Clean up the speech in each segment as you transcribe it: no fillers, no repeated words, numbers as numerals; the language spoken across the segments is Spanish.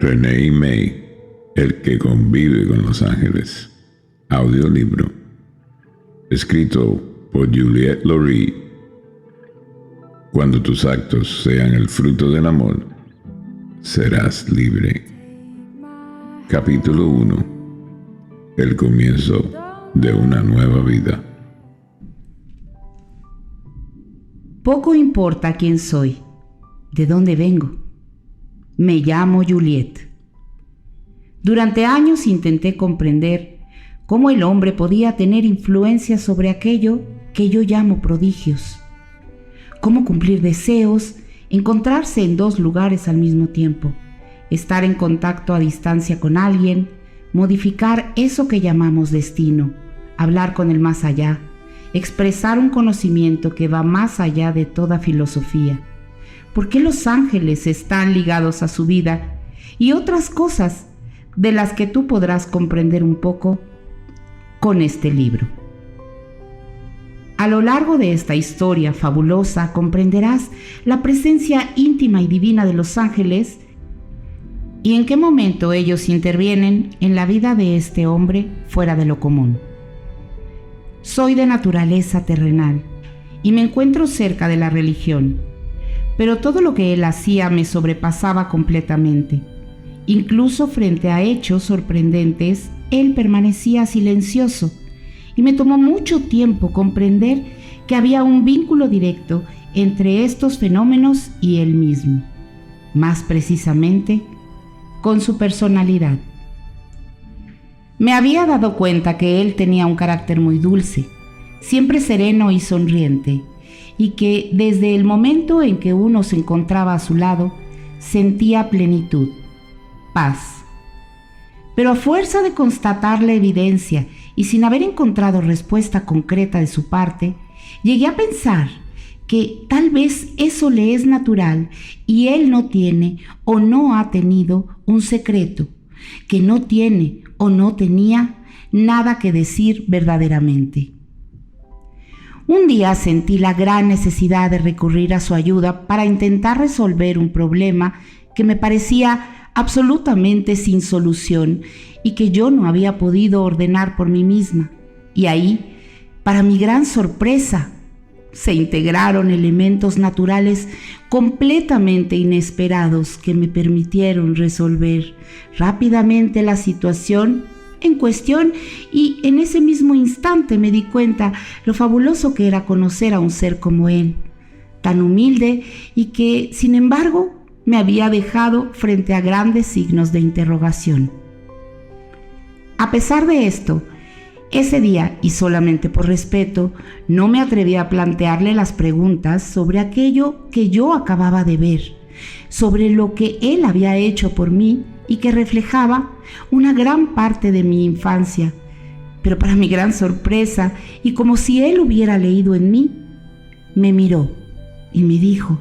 René May, el que convive con los ángeles. Audiolibro. Escrito por Juliette Laurie. Cuando tus actos sean el fruto del amor, serás libre. Capítulo 1. El comienzo de una nueva vida. Poco importa quién soy, de dónde vengo. Me llamo Juliette. Durante años intenté comprender cómo el hombre podía tener influencia sobre aquello que yo llamo prodigios. Cómo cumplir deseos, encontrarse en dos lugares al mismo tiempo, estar en contacto a distancia con alguien, modificar eso que llamamos destino, hablar con el más allá, expresar un conocimiento que va más allá de toda filosofía. ¿Por qué los ángeles están ligados a su vida? Y otras cosas de las que tú podrás comprender un poco con este libro. A lo largo de esta historia fabulosa comprenderás la presencia íntima y divina de los ángeles y en qué momento ellos intervienen en la vida de este hombre fuera de lo común. Soy de naturaleza terrenal y me encuentro cerca de la religión, pero todo lo que él hacía me sobrepasaba completamente. Incluso frente a hechos sorprendentes, él permanecía silencioso y me tomó mucho tiempo comprender que había un vínculo directo entre estos fenómenos y él mismo, más precisamente con su personalidad. Me había dado cuenta que él tenía un carácter muy dulce, siempre sereno y sonriente, y que desde el momento en que uno se encontraba a su lado, sentía plenitud, paz. Pero a fuerza de constatar la evidencia y sin haber encontrado respuesta concreta de su parte, llegué a pensar que tal vez eso le es natural y él no tiene o no ha tenido un secreto, que no tiene o no tenía nada que decir verdaderamente. Un día sentí la gran necesidad de recurrir a su ayuda para intentar resolver un problema que me parecía absolutamente sin solución y que yo no había podido ordenar por mí misma. Y ahí, para mi gran sorpresa, se integraron elementos naturales completamente inesperados que me permitieron resolver rápidamente la situación en cuestión, y en ese mismo instante me di cuenta lo fabuloso que era conocer a un ser como él, tan humilde y que, sin embargo, me había dejado frente a grandes signos de interrogación. A pesar de esto, ese día, y solamente por respeto, no me atreví a plantearle las preguntas sobre aquello que yo acababa de ver, sobre lo que él había hecho por mí y que reflejaba una gran parte de mi infancia. Pero para mi gran sorpresa, y como si él hubiera leído en mí, me miró y me dijo: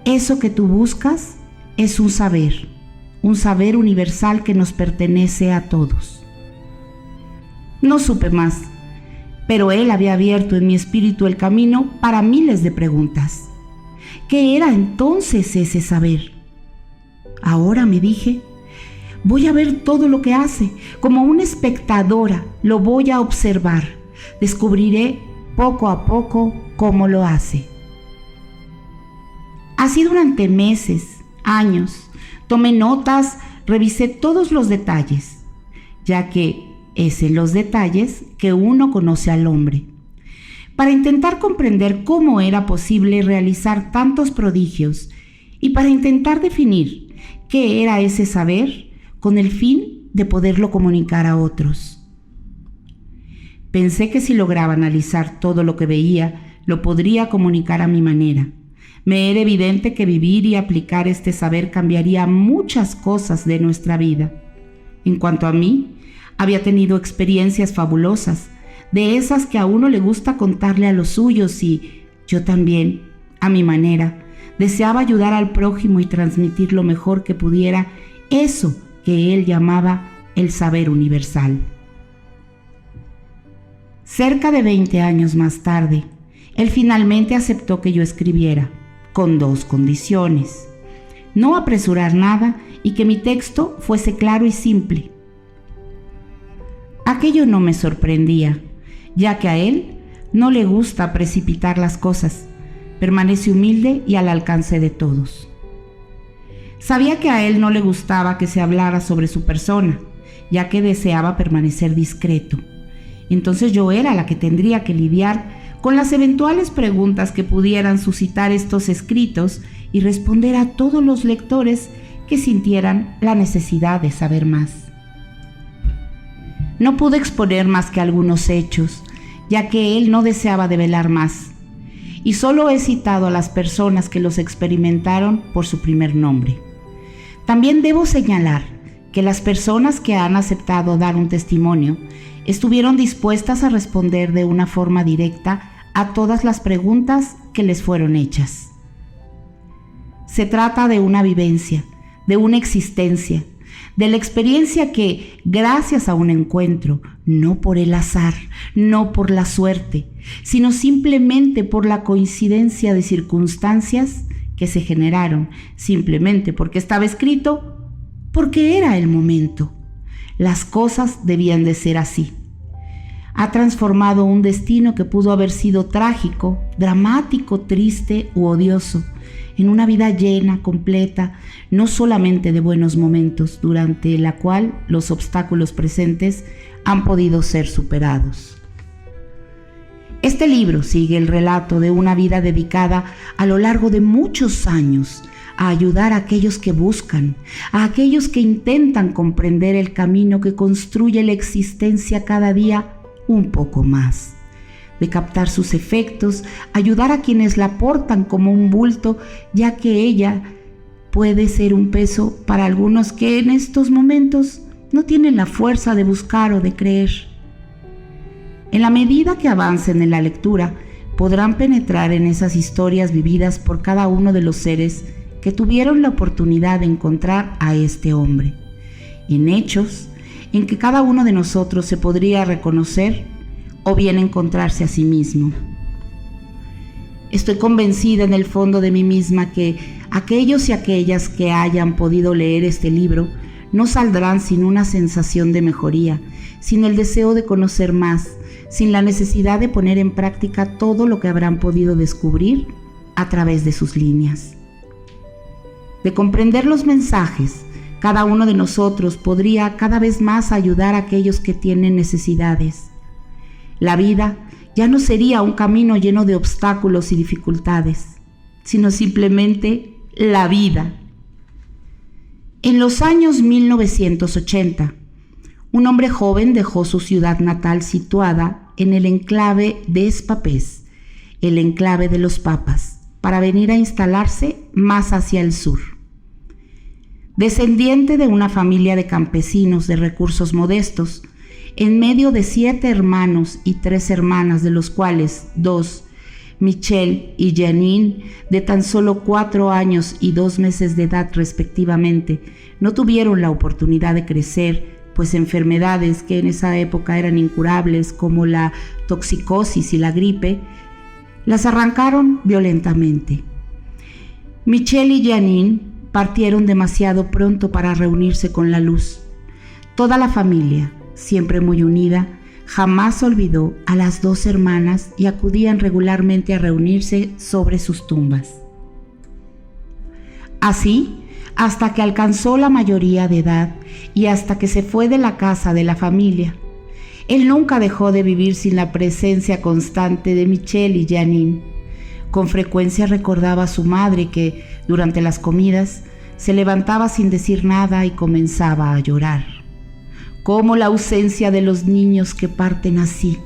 eso que tú buscas es un saber universal que nos pertenece a todos. No supe más, pero él había abierto en mi espíritu el camino para miles de preguntas. ¿Qué era entonces ese saber? Ahora, me dije, voy a ver todo lo que hace. Como una espectadora lo voy a observar. Descubriré poco a poco cómo lo hace. Así durante meses, años, tomé notas, revisé todos los detalles, ya que es en los detalles que uno conoce al hombre, para intentar comprender cómo era posible realizar tantos prodigios y para intentar definir qué era ese saber con el fin de poderlo comunicar a otros. Pensé que si lograba analizar todo lo que veía, lo podría comunicar a mi manera. Me era evidente que vivir y aplicar este saber cambiaría muchas cosas de nuestra vida. En cuanto a mí, había tenido experiencias fabulosas, de esas que a uno le gusta contarle a los suyos, y yo también, a mi manera, deseaba ayudar al prójimo y transmitir lo mejor que pudiera eso que él llamaba el saber universal. Cerca de 20 años más tarde, él finalmente aceptó que yo escribiera, con dos condiciones: no apresurar nada y que mi texto fuese claro y simple. Aquello no me sorprendía, ya que a él no le gusta precipitar las cosas, permanece humilde y al alcance de todos. Sabía que a él no le gustaba que se hablara sobre su persona, ya que deseaba permanecer discreto. Entonces yo era la que tendría que lidiar con las eventuales preguntas que pudieran suscitar estos escritos y responder a todos los lectores que sintieran la necesidad de saber más. No pude exponer más que algunos hechos, ya que él no deseaba develar más, y solo he citado a las personas que los experimentaron por su primer nombre. También debo señalar que las personas que han aceptado dar un testimonio estuvieron dispuestas a responder de una forma directa a todas las preguntas que les fueron hechas. Se trata de una vivencia, de una existencia, de la experiencia que, gracias a un encuentro, no por el azar, no por la suerte, sino simplemente por la coincidencia de circunstancias que se generaron, simplemente porque estaba escrito, porque era el momento. Las cosas debían de ser así. Ha transformado un destino que pudo haber sido trágico, dramático, triste u odioso, en una vida llena, completa, no solamente de buenos momentos, durante la cual los obstáculos presentes han podido ser superados. Este libro sigue el relato de una vida dedicada a lo largo de muchos años a ayudar a aquellos que buscan, a aquellos que intentan comprender el camino que construye la existencia cada día un poco más, de captar sus efectos, ayudar a quienes la portan como un bulto, ya que ella puede ser un peso para algunos que en estos momentos no tienen la fuerza de buscar o de creer. En la medida que avancen en la lectura, podrán penetrar en esas historias vividas por cada uno de los seres que tuvieron la oportunidad de encontrar a este hombre, en hechos en que cada uno de nosotros se podría reconocer o bien encontrarse a sí mismo. Estoy convencida en el fondo de mí misma que aquellos y aquellas que hayan podido leer este libro no saldrán sin una sensación de mejoría, sin el deseo de conocer más, sin la necesidad de poner en práctica todo lo que habrán podido descubrir a través de sus líneas. De comprender los mensajes, cada uno de nosotros podría cada vez más ayudar a aquellos que tienen necesidades. La vida ya no sería un camino lleno de obstáculos y dificultades, sino simplemente la vida. En los años 1980, un hombre joven dejó su ciudad natal situada en el enclave de Espapés, el enclave de los Papas, para venir a instalarse más hacia el sur. Descendiente de una familia de campesinos de recursos modestos, en medio de 7 hermanos y 3 hermanas, de los cuales 2, Michelle y Janine, de tan solo 4 años y 2 meses de edad respectivamente, no tuvieron la oportunidad de crecer, pues enfermedades que en esa época eran incurables, como la toxicosis y la gripe, las arrancaron violentamente. Michelle y Janine partieron demasiado pronto para reunirse con la luz. Toda la familia, siempre muy unida, jamás olvidó a las 2 hermanas y acudían regularmente a reunirse sobre sus tumbas. Así, hasta que alcanzó la mayoría de edad y hasta que se fue de la casa de la familia, él nunca dejó de vivir sin la presencia constante de Michelle y Janine. Con frecuencia recordaba a su madre que, durante las comidas, se levantaba sin decir nada y comenzaba a llorar. Como la ausencia de los niños que parten así,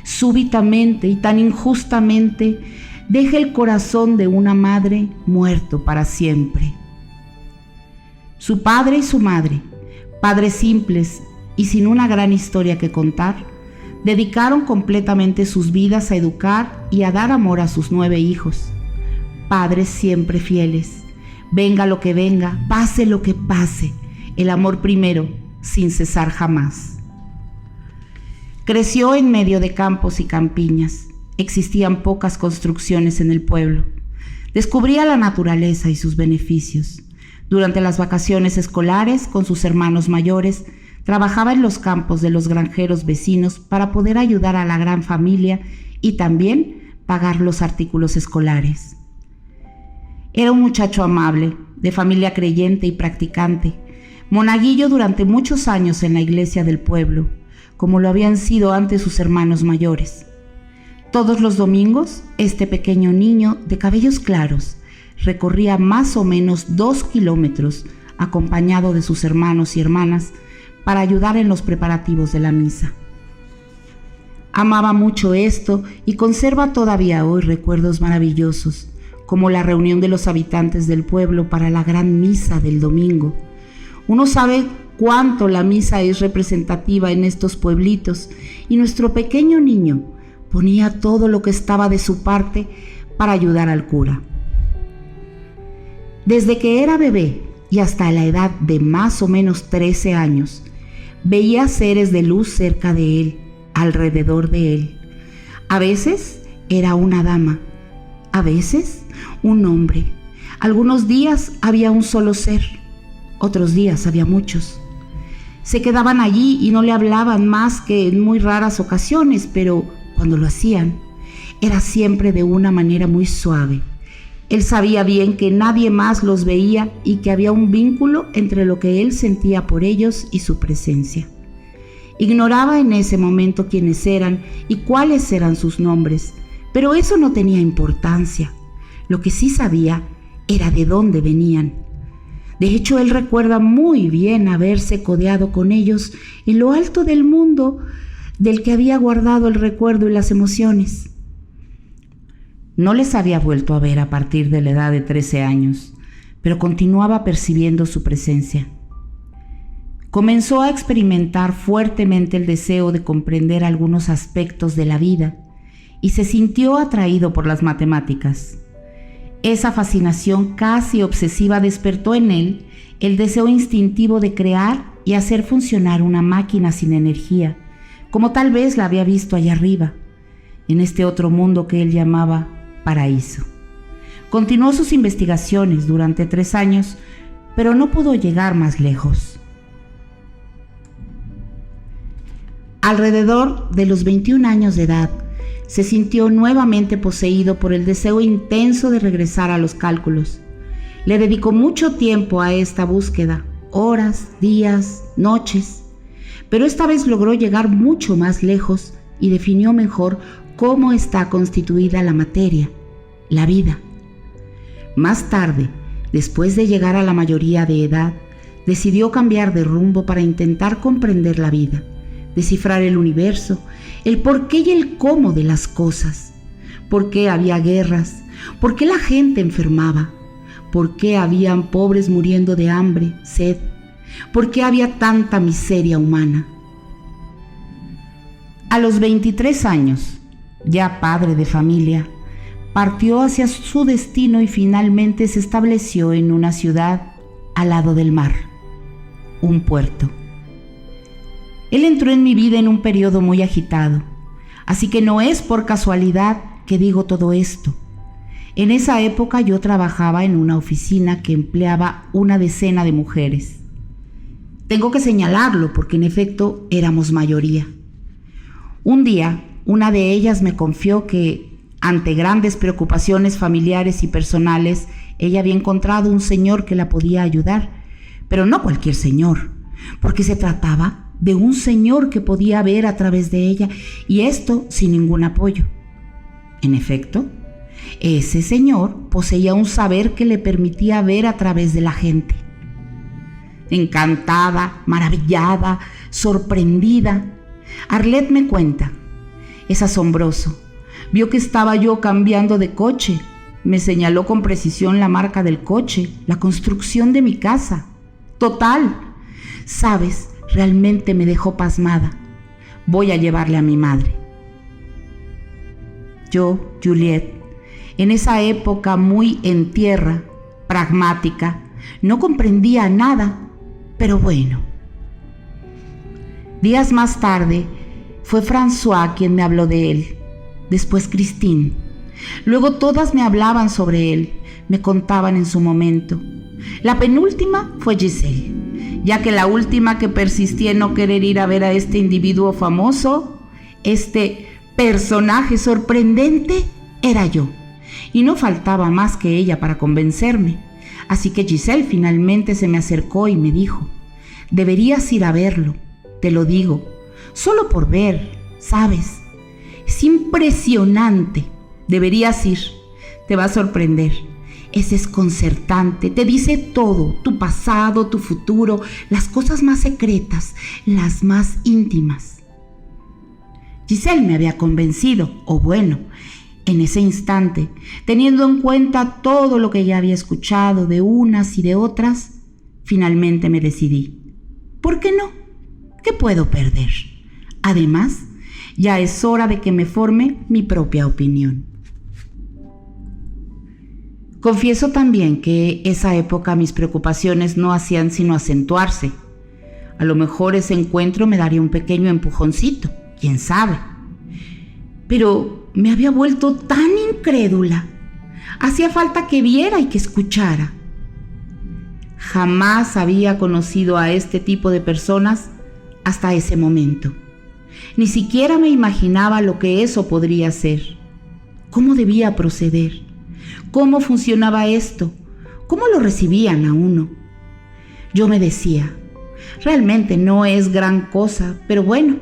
súbitamente y tan injustamente, deja el corazón de una madre muerto para siempre. Su padre y su madre, padres simples y sin una gran historia que contar, dedicaron completamente sus vidas a educar y a dar amor a sus 9 hijos. Padres siempre fieles, venga lo que venga, pase lo que pase, el amor primero, sin cesar jamás. Creció en medio de campos y campiñas. Existían pocas construcciones en el pueblo. Descubría la naturaleza y sus beneficios. Durante las vacaciones escolares, con sus hermanos mayores, trabajaba en los campos de los granjeros vecinos para poder ayudar a la gran familia y también pagar los artículos escolares. Era un muchacho amable, de familia creyente y practicante, monaguillo durante muchos años en la iglesia del pueblo, como lo habían sido antes sus hermanos mayores. Todos los domingos, este pequeño niño de cabellos claros recorría más o menos 2 kilómetros acompañado de sus hermanos y hermanas para ayudar en los preparativos de la misa. Amaba mucho esto y conserva todavía hoy recuerdos maravillosos, como la reunión de los habitantes del pueblo para la gran misa del domingo. Uno sabe cuánto la misa es representativa en estos pueblitos y nuestro pequeño niño ponía todo lo que estaba de su parte para ayudar al cura. Desde que era bebé y hasta la edad de más o menos 13 años, veía seres de luz cerca de él, alrededor de él. A veces era una dama, a veces un hombre. Algunos días había un solo ser, otros días había muchos. Se quedaban allí y no le hablaban más que en muy raras ocasiones, pero cuando lo hacían, era siempre de una manera muy suave. Él sabía bien que nadie más los veía y que había un vínculo entre lo que él sentía por ellos y su presencia. Ignoraba en ese momento quiénes eran y cuáles eran sus nombres, pero eso no tenía importancia. Lo que sí sabía era de dónde venían. De hecho, él recuerda muy bien haberse codeado con ellos en lo alto del mundo del que había guardado el recuerdo y las emociones. No les había vuelto a ver a partir de la edad de 13 años, pero continuaba percibiendo su presencia. Comenzó a experimentar fuertemente el deseo de comprender algunos aspectos de la vida y se sintió atraído por las matemáticas. Esa fascinación casi obsesiva despertó en él el deseo instintivo de crear y hacer funcionar una máquina sin energía, como tal vez la había visto allá arriba, en este otro mundo que él llamaba paraíso. Continuó sus investigaciones durante 3 años, pero no pudo llegar más lejos. Alrededor de los 21 años de edad, se sintió nuevamente poseído por el deseo intenso de regresar a los cálculos. Le dedicó mucho tiempo a esta búsqueda, horas, días, noches, pero esta vez logró llegar mucho más lejos y definió mejor cómo está constituida la materia, la vida. Más tarde, después de llegar a la mayoría de edad, decidió cambiar de rumbo para intentar comprender la vida, descifrar el universo, el por qué y el cómo de las cosas, por qué había guerras, por qué la gente enfermaba, por qué habían pobres muriendo de hambre, sed, por qué había tanta miseria humana. A los 23 años, ya padre de familia, partió hacia su destino y finalmente se estableció en una ciudad al lado del mar, un puerto. Él entró en mi vida en un periodo muy agitado, así que no es por casualidad que digo todo esto. En esa época yo trabajaba en una oficina que empleaba una decena de mujeres. Tengo que señalarlo porque en efecto éramos mayoría. Un día, una de ellas me confió que, ante grandes preocupaciones familiares y personales, ella había encontrado un señor que la podía ayudar, pero no cualquier señor, porque se trataba de un señor que podía ver a través de ella, y esto sin ningún apoyo. En efecto, ese señor poseía un saber que le permitía ver a través de la gente. Encantada, maravillada, sorprendida, Arlette me cuenta: es asombroso. Vio que estaba yo cambiando de coche. Me señaló con precisión la marca del coche, la construcción de mi casa. Total, ¿sabes? Realmente me dejó pasmada. Voy a llevarle a mi madre. Yo, Juliette, en esa época muy en tierra, pragmática, no comprendía nada, pero bueno. Días más tarde, fue François quien me habló de él, después Christine. Luego todas me hablaban sobre él, me contaban en su momento. La penúltima fue Giselle, ya que la última que persistía en no querer ir a ver a este individuo famoso, este personaje sorprendente, era yo. Y no faltaba más que ella para convencerme. Así que Giselle finalmente se me acercó y me dijo: deberías ir a verlo, te lo digo, solo por ver, ¿sabes? Es impresionante, deberías ir, te va a sorprender. Es desconcertante, te dice todo, tu pasado, tu futuro, las cosas más secretas, las más íntimas. Giselle me había convencido, o bueno, en ese instante, teniendo en cuenta todo lo que ya había escuchado de unas y de otras, finalmente me decidí. ¿Por qué no? ¿Qué puedo perder? Además, ya es hora de que me forme mi propia opinión. Confieso también que esa época mis preocupaciones no hacían sino acentuarse. A lo mejor ese encuentro me daría un pequeño empujoncito, quién sabe. Pero me había vuelto tan incrédula. Hacía falta que viera y que escuchara. Jamás había conocido a este tipo de personas hasta ese momento. Ni siquiera me imaginaba lo que eso podría ser. ¿Cómo debía proceder? ¿Cómo funcionaba esto? ¿Cómo lo recibían a uno? Yo me decía, realmente no es gran cosa, pero bueno,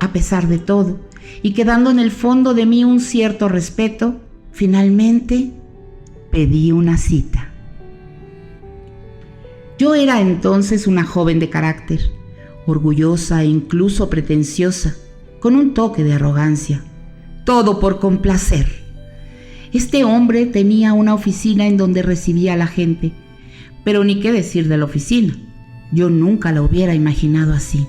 a pesar de todo, y quedando en el fondo de mí un cierto respeto, finalmente pedí una cita. Yo era entonces una joven de carácter, orgullosa e incluso pretenciosa, con un toque de arrogancia, todo por complacer. Este hombre tenía una oficina en donde recibía a la gente, pero ni qué decir de la oficina. Yo nunca la hubiera imaginado así.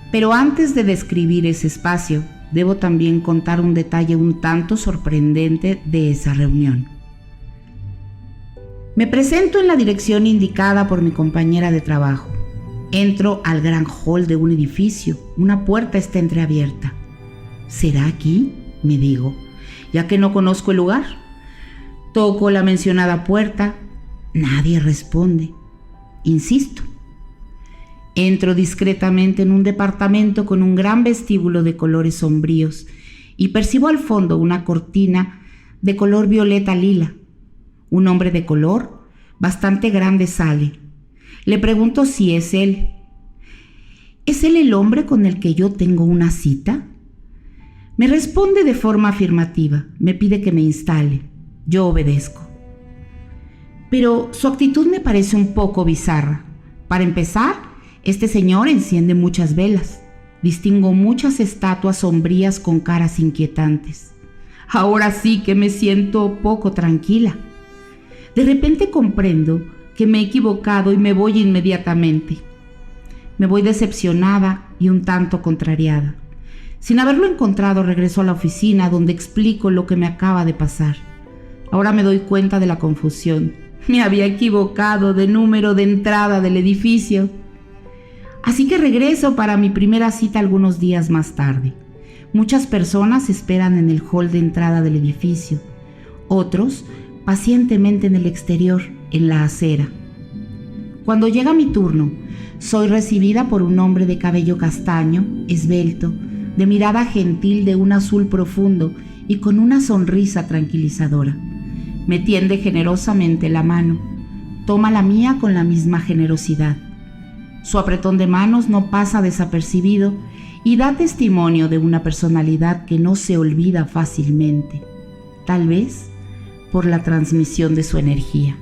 Pero antes de describir ese espacio, debo también contar un detalle un tanto sorprendente de esa reunión. Me presento en la dirección indicada por mi compañera de trabajo. Entro al gran hall de un edificio. Una puerta está entreabierta. ¿Será aquí?, me digo, ya que no conozco el lugar. Toco la mencionada puerta. Nadie responde. Insisto. Entro discretamente en un departamento con un gran vestíbulo de colores sombríos y percibo al fondo una cortina de color violeta lila. Un hombre de color bastante grande sale. Le pregunto si es él. ¿Es él el hombre con el que yo tengo una cita? Me responde de forma afirmativa. Me pide que me instale. Yo obedezco. Pero su actitud me parece un poco bizarra. Para empezar, este señor enciende muchas velas. Distingo muchas estatuas sombrías con caras inquietantes. Ahora sí que me siento poco tranquila. De repente comprendo que me he equivocado y me voy inmediatamente. Me voy decepcionada y un tanto contrariada. Sin haberlo encontrado, regreso a la oficina donde explico lo que me acaba de pasar. Ahora me doy cuenta de la confusión. Me había equivocado de número de entrada del edificio. Así que regreso para mi primera cita algunos días más tarde. Muchas personas esperan en el hall de entrada del edificio. Otros pacientemente en el exterior, en la acera. Cuando llega mi turno, soy recibida por un hombre de cabello castaño, esbelto, de mirada gentil de un azul profundo y con una sonrisa tranquilizadora. Me tiende generosamente la mano. Toma la mía con la misma generosidad. Su apretón de manos no pasa desapercibido y da testimonio de una personalidad que no se olvida fácilmente, tal vez por la transmisión de su energía.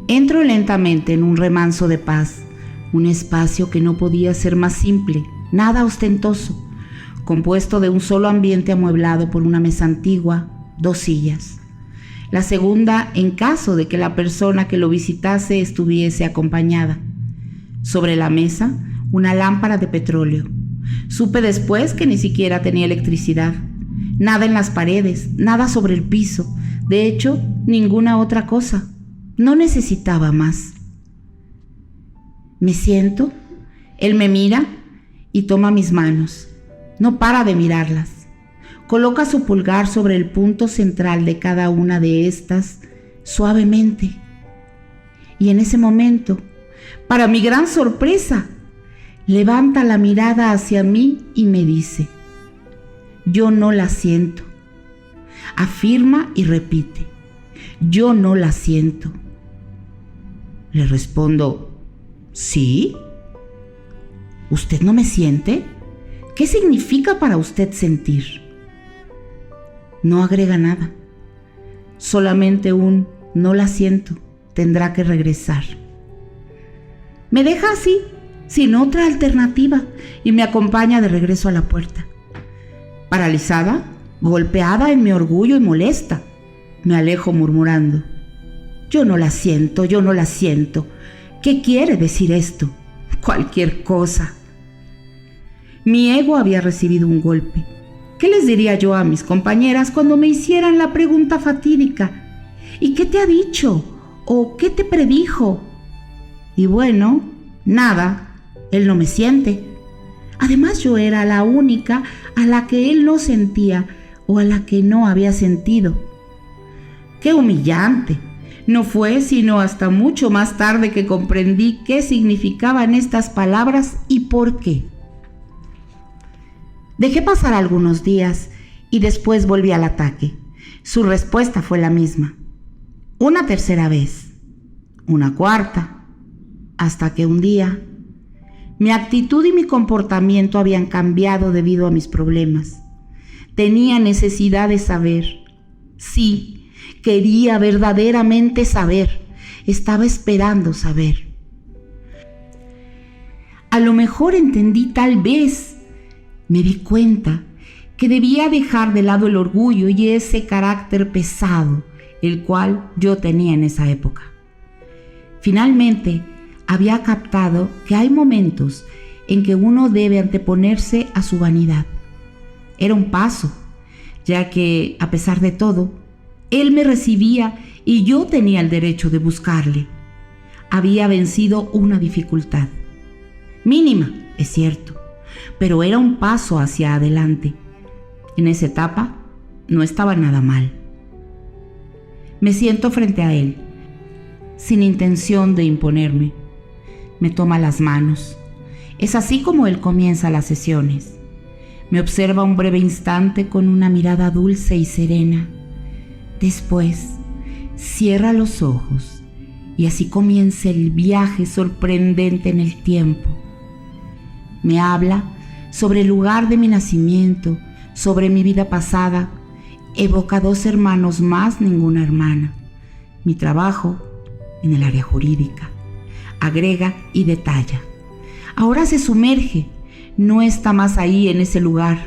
Entro lentamente en un remanso de paz, un espacio que no podía ser más simple, nada ostentoso, compuesto de un solo ambiente amueblado por una mesa antigua, 2 sillas. La segunda en caso de que la persona que lo visitase estuviese acompañada. Sobre la mesa, una lámpara de petróleo. Supe después que ni siquiera tenía electricidad. Nada en las paredes, nada sobre el piso. De hecho, ninguna otra cosa. No necesitaba más. Me siento, él me mira y toma mis manos. No para de mirarlas. Coloca su pulgar sobre el punto central de cada una de estas suavemente. Y en ese momento, para mi gran sorpresa, levanta la mirada hacia mí y me dice: yo no la siento. Afirma y repite: yo no la siento. Le respondo: ¿sí? ¿Usted no me siente? ¿Qué significa para usted sentir? No agrega nada, solamente un no la siento, tendrá que regresar. Me deja así, sin otra alternativa, y me acompaña de regreso a la puerta. Paralizada, golpeada en mi orgullo y molesta, me alejo murmurando: yo no la siento, yo no la siento. ¿Qué quiere decir esto? Cualquier cosa. Mi ego había recibido un golpe. ¿Qué les diría yo a mis compañeras cuando me hicieran la pregunta fatídica: ¿y qué te ha dicho? ¿O qué te predijo? Y bueno, nada, él no me siente. Además, yo era la única a la que él no sentía o a la que no había sentido. ¡Qué humillante! No fue sino hasta mucho más tarde que comprendí qué significaban estas palabras y por qué. Dejé pasar algunos días y después volví al ataque. Su respuesta fue la misma. Una tercera vez, una cuarta, hasta que un día mi actitud y mi comportamiento habían cambiado debido a mis problemas. Tenía necesidad de saber. Sí, quería verdaderamente saber. Estaba esperando saber. A lo mejor entendí, tal vez me di cuenta que debía dejar de lado el orgullo y ese carácter pesado, el cual yo tenía en esa época. Finalmente, había captado que hay momentos en que uno debe anteponerse a su vanidad. Era un paso, ya que, a pesar de todo, él me recibía y yo tenía el derecho de buscarle. Había vencido una dificultad. Mínima, es cierto, pero era un paso hacia adelante. En esa etapa no estaba nada mal. Me siento frente a él, sin intención de imponerme. Me toma las manos. Es así como él comienza las sesiones. Me observa un breve instante con una mirada dulce y serena. Después, cierra los ojos y así comienza el viaje sorprendente en el tiempo. Me habla sobre el lugar de mi nacimiento, sobre mi vida pasada. Evoca 2 hermanos más, ninguna hermana. Mi trabajo en el área jurídica. Agrega y detalla. Ahora se sumerge, no está más ahí en ese lugar.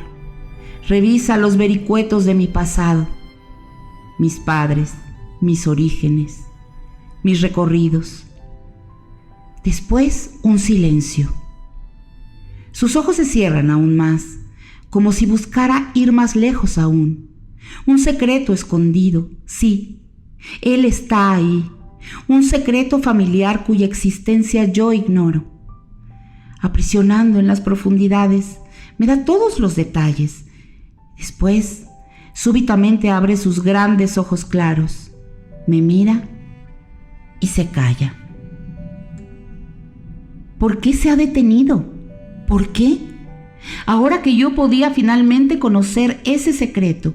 Revisa los vericuetos de mi pasado, mis padres, mis orígenes, mis recorridos. Después, un silencio. Sus ojos se cierran aún más, como si buscara ir más lejos aún. Un secreto escondido, sí, él está ahí. Un secreto familiar cuya existencia yo ignoro. Aprisionando en las profundidades, me da todos los detalles. Después, súbitamente abre sus grandes ojos claros, me mira y se calla. ¿Por qué se ha detenido? ¿Por qué? Ahora que yo podía finalmente conocer ese secreto.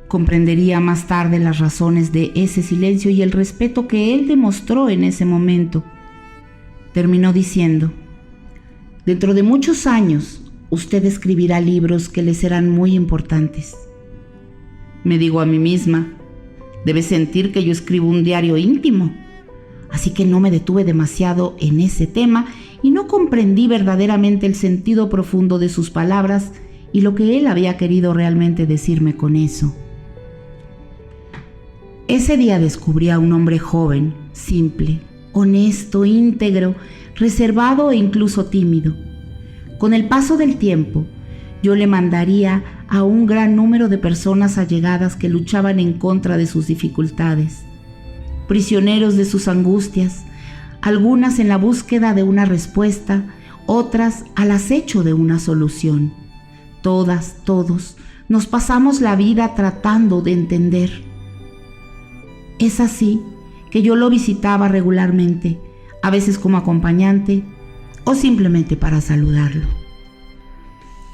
Comprendería más tarde las razones de ese silencio y el respeto que él demostró en ese momento. Terminó diciendo: dentro de muchos años, usted escribirá libros que le serán muy importantes. Me digo a mí misma, debe sentir que yo escribo un diario íntimo. Así que no me detuve demasiado en ese tema y no comprendí verdaderamente el sentido profundo de sus palabras y lo que él había querido realmente decirme con eso. Ese día descubrí a un hombre joven, simple, honesto, íntegro, reservado e incluso tímido. Con el paso del tiempo, yo le mandaría a un gran número de personas allegadas que luchaban en contra de sus dificultades, prisioneros de sus angustias, algunas en la búsqueda de una respuesta, otras al acecho de una solución. Todas, todos, Nos pasamos la vida tratando de entender. Es así que yo lo visitaba regularmente, a veces como acompañante o simplemente para saludarlo.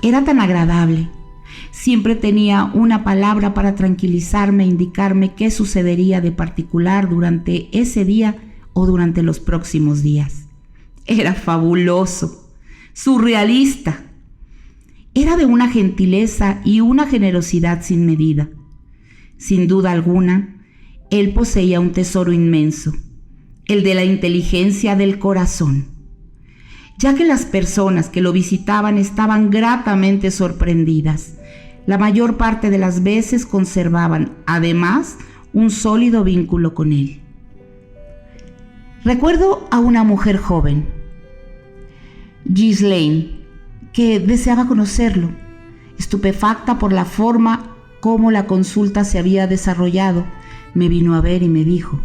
Era tan agradable. Siempre tenía una palabra para tranquilizarme e indicarme qué sucedería de particular durante ese día o durante los próximos días. Era fabuloso, surrealista. Era de una gentileza y una generosidad sin medida. Sin duda alguna, él poseía un tesoro inmenso, el de la inteligencia del corazón, ya que las personas que lo visitaban estaban gratamente sorprendidas. La mayor parte de las veces conservaban, además, un sólido vínculo con él. Recuerdo a una mujer joven, Ghislaine, que deseaba conocerlo, estupefacta por la forma como la consulta se había desarrollado. Me vino a ver y me dijo: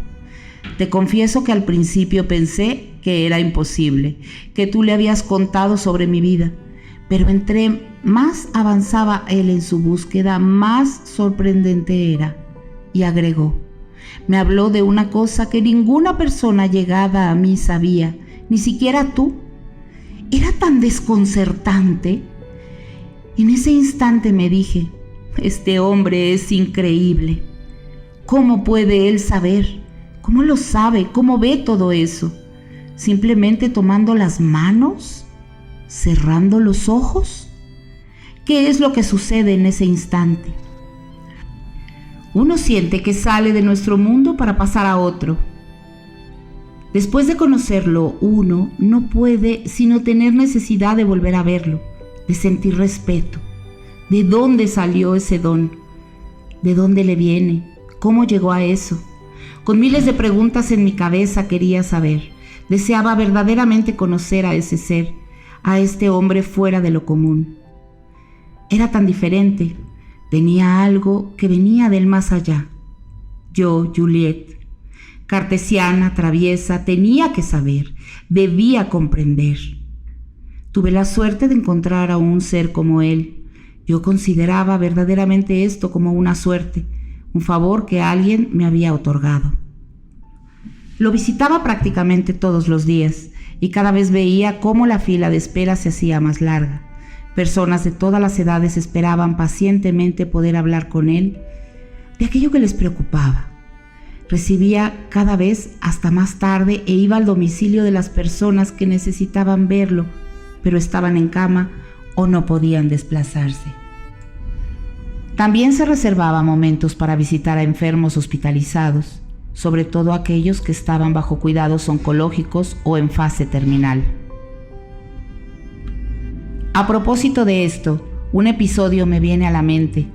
te confieso que al principio pensé que era imposible, que tú le habías contado sobre mi vida, pero entre más avanzaba él en su búsqueda, más sorprendente era. Y agregó: me habló de una cosa que ninguna persona llegada a mí sabía, ni siquiera tú. Era tan desconcertante. En ese instante me dije: este hombre es increíble. ¿Cómo puede él saber? ¿Cómo lo sabe? ¿Cómo ve todo eso? ¿Simplemente tomando las manos? ¿Cerrando los ojos? ¿Qué es lo que sucede en ese instante? Uno siente que sale de nuestro mundo para pasar a otro. Después de conocerlo, uno no puede sino tener necesidad de volver a verlo, de sentir respeto. ¿De dónde salió ese don? ¿De dónde le viene? ¿Cómo llegó a eso? Con miles de preguntas en mi cabeza quería saber. Deseaba verdaderamente conocer a ese ser, a este hombre fuera de lo común. Era tan diferente. Tenía algo que venía del más allá. Yo, Juliet, cartesiana, traviesa, tenía que saber, debía comprender. Tuve la suerte de encontrar a un ser como él. Yo consideraba verdaderamente esto como una suerte, un favor que alguien me había otorgado. Lo visitaba prácticamente todos los días y cada vez veía cómo la fila de espera se hacía más larga. Personas de todas las edades esperaban pacientemente poder hablar con él de aquello que les preocupaba. Recibía cada vez hasta más tarde e iba al domicilio de las personas que necesitaban verlo, pero estaban en cama o no podían desplazarse. También se reservaba momentos para visitar a enfermos hospitalizados, sobre todo aquellos que estaban bajo cuidados oncológicos o en fase terminal. A propósito de esto, un episodio me viene a la mente.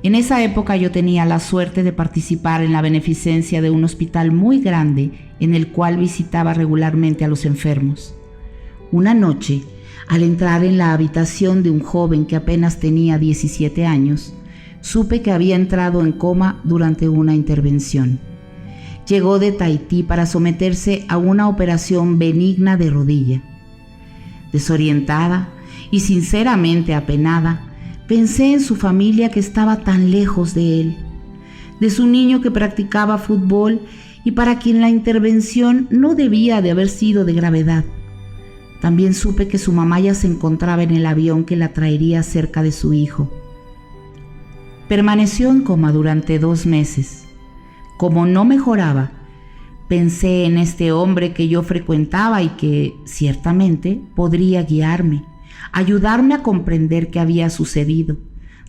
En esa época yo tenía la suerte de participar en la beneficencia de un hospital muy grande en el cual visitaba regularmente a los enfermos. Una noche, al entrar en la habitación de un joven que apenas tenía 17 años, supe que había entrado en coma durante una intervención. Llegó de Tahití para someterse a una operación benigna de rodilla. Desorientada y sinceramente apenada, pensé en su familia que estaba tan lejos de él, de su niño que practicaba fútbol y para quien la intervención no debía de haber sido de gravedad. También supe que su mamá ya se encontraba en el avión que la traería cerca de su hijo. Permaneció en coma durante 2 meses. Como no mejoraba, pensé en este hombre que yo frecuentaba y que, ciertamente, podría guiarme, ayudarme a comprender qué había sucedido,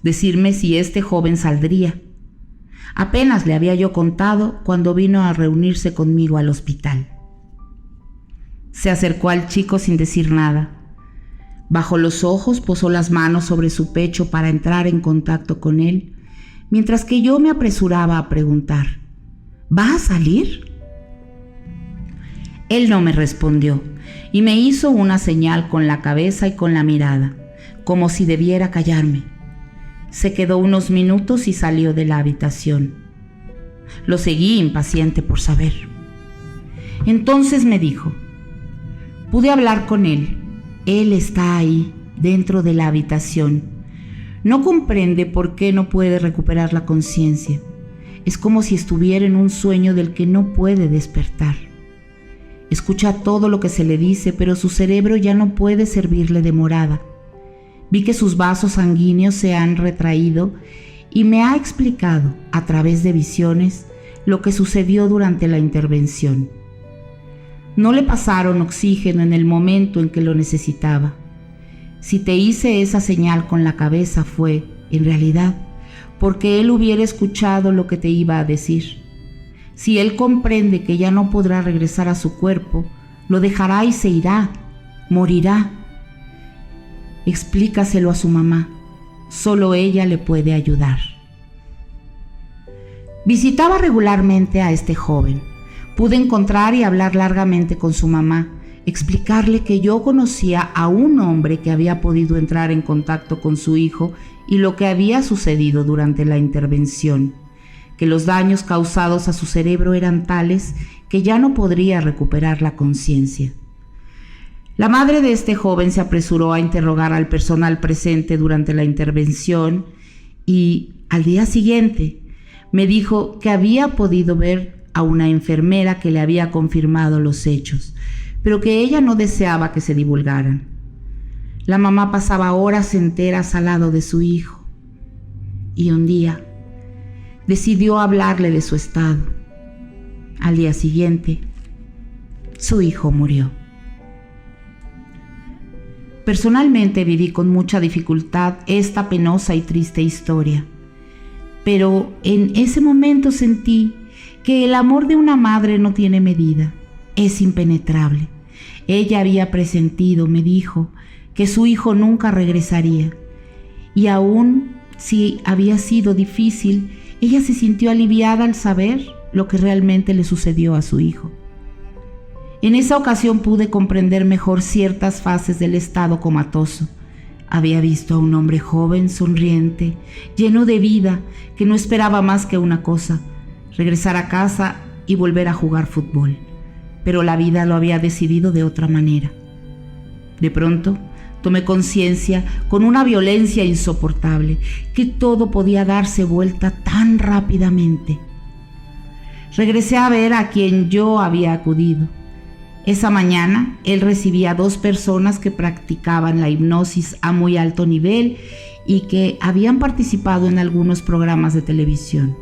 decirme si este joven saldría. Apenas le había yo contado cuando vino a reunirse conmigo al hospital. Se acercó al chico sin decir nada. Bajó los ojos, posó las manos sobre su pecho para entrar en contacto con él, mientras que yo me apresuraba a preguntar: ¿va a salir? Él no me respondió y me hizo una señal con la cabeza y con la mirada, como si debiera callarme. Se quedó unos minutos y salió de la habitación. Lo seguí impaciente por saber. Entonces me dijo: pude hablar con él. Él está ahí, dentro de la habitación. No comprende por qué no puede recuperar la conciencia. Es como si estuviera en un sueño del que no puede despertar. Escucha todo lo que se le dice, pero su cerebro ya no puede servirle de morada. Vi que sus vasos sanguíneos se han retraído y me ha explicado, a través de visiones, lo que sucedió durante la intervención. No le pasaron oxígeno en el momento en que lo necesitaba. Si te hice esa señal con la cabeza fue, en realidad, porque él hubiera escuchado lo que te iba a decir. Si él comprende que ya no podrá regresar a su cuerpo, lo dejará y se irá, morirá. Explícaselo a su mamá. Solo ella le puede ayudar. Visitaba regularmente a este joven. Pude encontrar y hablar largamente con su mamá, explicarle que yo conocía a un hombre que había podido entrar en contacto con su hijo y lo que había sucedido durante la intervención, que los daños causados a su cerebro eran tales que ya no podría recuperar la conciencia. La madre de este joven se apresuró a interrogar al personal presente durante la intervención y, al día siguiente, me dijo que había podido ver a una enfermera que le había confirmado los hechos, pero que ella no deseaba que se divulgaran. La mamá pasaba horas enteras al lado de su hijo y un día decidió hablarle de su estado. Al día siguiente, su hijo murió. Personalmente viví con mucha dificultad esta penosa y triste historia, pero en ese momento sentí que el amor de una madre no tiene medida, es impenetrable. Ella había presentido, me dijo, que su hijo nunca regresaría, y aun si había sido difícil, ella se sintió aliviada al saber lo que realmente le sucedió a su hijo. En esa ocasión pude comprender mejor ciertas fases del estado comatoso. Había visto a un hombre joven, sonriente, lleno de vida, que no esperaba más que una cosa: regresar a casa y volver a jugar fútbol. Pero la vida lo había decidido de otra manera. De pronto, tomé conciencia con una violencia insoportable que todo podía darse vuelta tan rápidamente. Regresé a ver a quien yo había acudido. Esa mañana, él recibía a 2 personas que practicaban la hipnosis a muy alto nivel y que habían participado en algunos programas de televisión.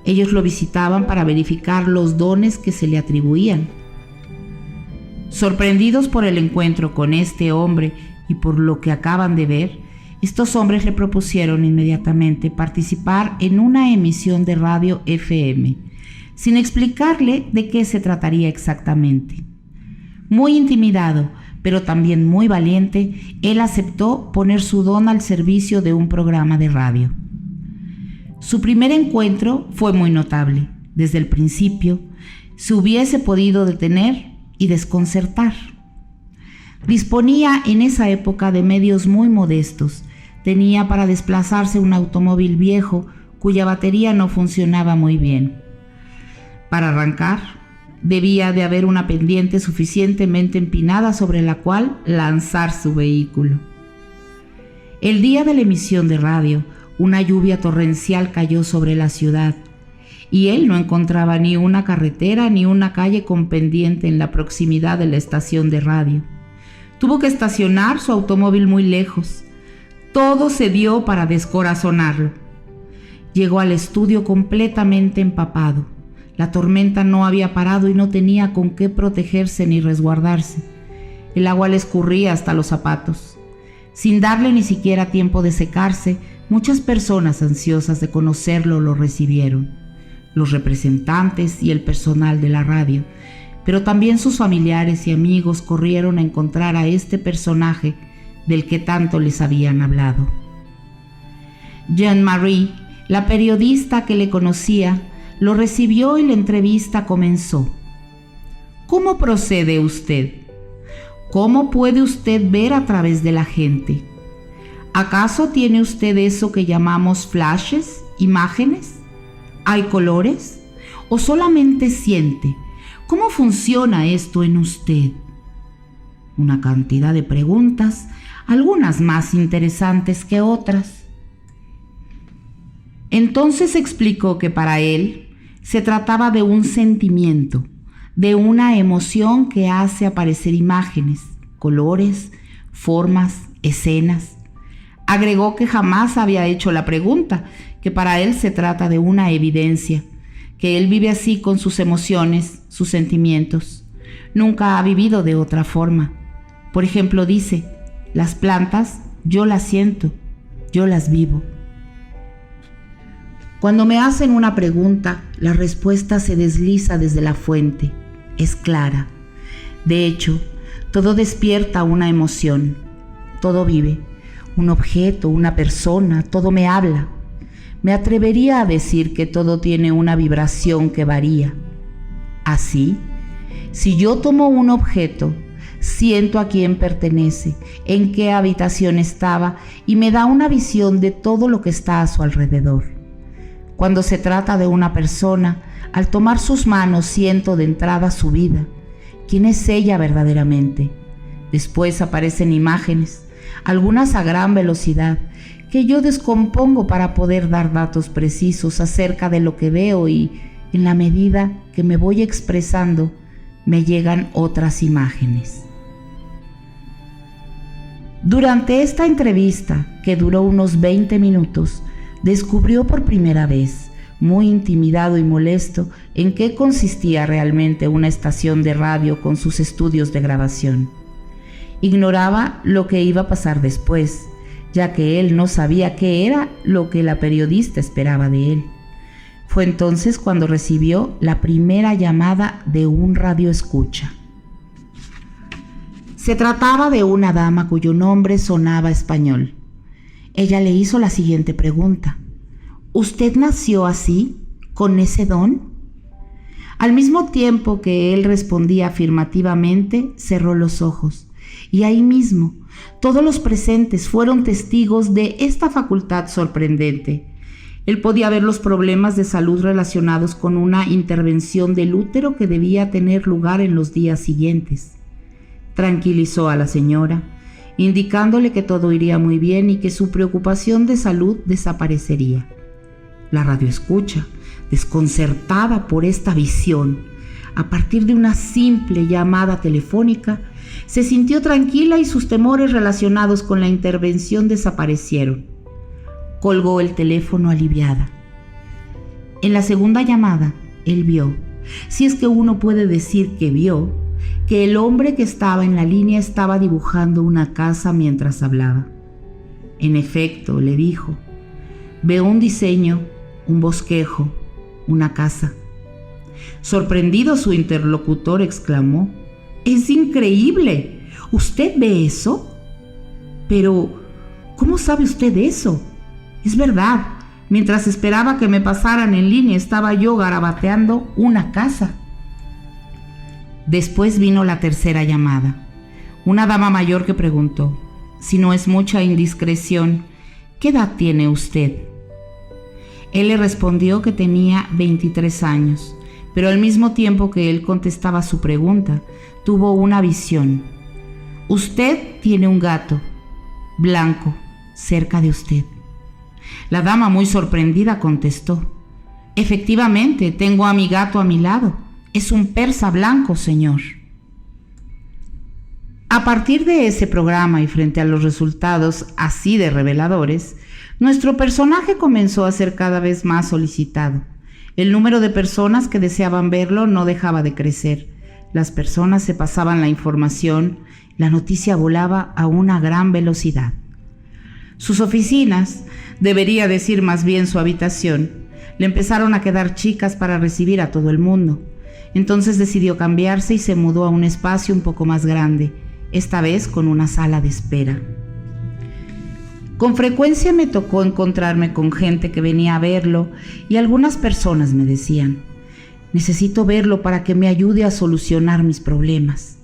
Ellos lo visitaban para verificar los dones que se le atribuían. Sorprendidos por el encuentro con este hombre y por lo que acaban de ver, estos hombres le propusieron inmediatamente participar en una emisión de radio FM, sin explicarle de qué se trataría exactamente. Muy intimidado, pero también muy valiente, él aceptó poner su don al servicio de un programa de radio. Su primer encuentro fue muy notable. Desde el principio, se hubiese podido detener y desconcertar. Disponía en esa época de medios muy modestos. Tenía para desplazarse un automóvil viejo cuya batería no funcionaba muy bien. Para arrancar, debía de haber una pendiente suficientemente empinada sobre la cual lanzar su vehículo. El día de la emisión de radio, una lluvia torrencial cayó sobre la ciudad y él no encontraba ni una carretera ni una calle con pendiente en la proximidad de la estación de radio. Tuvo que estacionar su automóvil muy lejos. Todo se dio para descorazonarlo. Llegó al estudio completamente empapado. La tormenta no había parado y no tenía con qué protegerse ni resguardarse. El agua le escurría hasta los zapatos. Sin darle ni siquiera tiempo de secarse, muchas personas ansiosas de conocerlo lo recibieron. Los representantes y el personal de la radio, pero también sus familiares y amigos corrieron a encontrar a este personaje del que tanto les habían hablado. Jean-Marie, la periodista que le conocía, lo recibió y la entrevista comenzó. ¿Cómo procede usted? ¿Cómo puede usted ver a través de la gente? ¿Acaso tiene usted eso que llamamos flashes, imágenes? ¿Hay colores? ¿O solamente siente? ¿Cómo funciona esto en usted? Una cantidad de preguntas, algunas más interesantes que otras. Entonces explicó que para él se trataba de un sentimiento, de una emoción que hace aparecer imágenes, colores, formas, escenas. Agregó que jamás había hecho la pregunta, que para él se trata de una evidencia, que él vive así con sus emociones, sus sentimientos. Nunca ha vivido de otra forma. Por ejemplo, dice, las plantas yo las siento, yo las vivo. Cuando me hacen una pregunta, la respuesta se desliza desde la fuente, es clara. De hecho, todo despierta una emoción, todo vive, un objeto, una persona, todo me habla. Me atrevería a decir que todo tiene una vibración que varía. Así, si yo tomo un objeto, siento a quién pertenece, en qué habitación estaba y me da una visión de todo lo que está a su alrededor. Cuando se trata de una persona, al tomar sus manos siento de entrada su vida, quién es ella verdaderamente. Después aparecen imágenes, algunas a gran velocidad, que yo descompongo para poder dar datos precisos acerca de lo que veo y, en la medida que me voy expresando, me llegan otras imágenes. Durante esta entrevista, que duró unos 20 minutos, descubrió por primera vez, muy intimidado y molesto, en qué consistía realmente una estación de radio con sus estudios de grabación. Ignoraba lo que iba a pasar después, ya que él no sabía qué era lo que la periodista esperaba de él. Fue entonces cuando recibió la primera llamada de un radioescucha. Se trataba de una dama cuyo nombre sonaba español. Ella le hizo la siguiente pregunta: ¿usted nació así, con ese don? Al mismo tiempo que él respondía afirmativamente, cerró los ojos, y ahí mismo todos los presentes fueron testigos de esta facultad sorprendente. Él podía ver los problemas de salud relacionados con una intervención del útero que debía tener lugar en los días siguientes. Tranquilizó a la señora, indicándole que todo iría muy bien y que su preocupación de salud desaparecería. La radioescucha, desconcertada por esta visión, a partir de una simple llamada telefónica, se sintió tranquila y sus temores relacionados con la intervención desaparecieron. Colgó el teléfono aliviada. En la segunda llamada, él vio, si es que uno puede decir que vio, que el hombre que estaba en la línea estaba dibujando una casa mientras hablaba. En efecto, le dijo, veo un diseño, un bosquejo, una casa. Sorprendido, su interlocutor exclamó, ¡es increíble! ¿Usted ve eso? Pero, ¿cómo sabe usted eso? Es verdad, mientras esperaba que me pasaran en línea estaba yo garabateando una casa. Después vino la tercera llamada. Una dama mayor que preguntó, si no es mucha indiscreción, ¿qué edad tiene usted? Él le respondió que tenía 23 años, pero al mismo tiempo que él contestaba su pregunta, tuvo una visión. Usted tiene un gato, blanco, cerca de usted. La dama, muy sorprendida, contestó, efectivamente, tengo a mi gato a mi lado. Es un persa blanco, señor. A partir de ese programa y frente a los resultados así de reveladores, nuestro personaje comenzó a ser cada vez más solicitado. El número de personas que deseaban verlo no dejaba de crecer. Las personas se pasaban la información, la noticia volaba a una gran velocidad. Sus oficinas, debería decir más bien su habitación, le empezaron a quedar chicas para recibir a todo el mundo. Entonces decidió cambiarse y se mudó a un espacio un poco más grande, esta vez con una sala de espera. Con frecuencia me tocó encontrarme con gente que venía a verlo y algunas personas me decían, necesito verlo para que me ayude a solucionar mis problemas.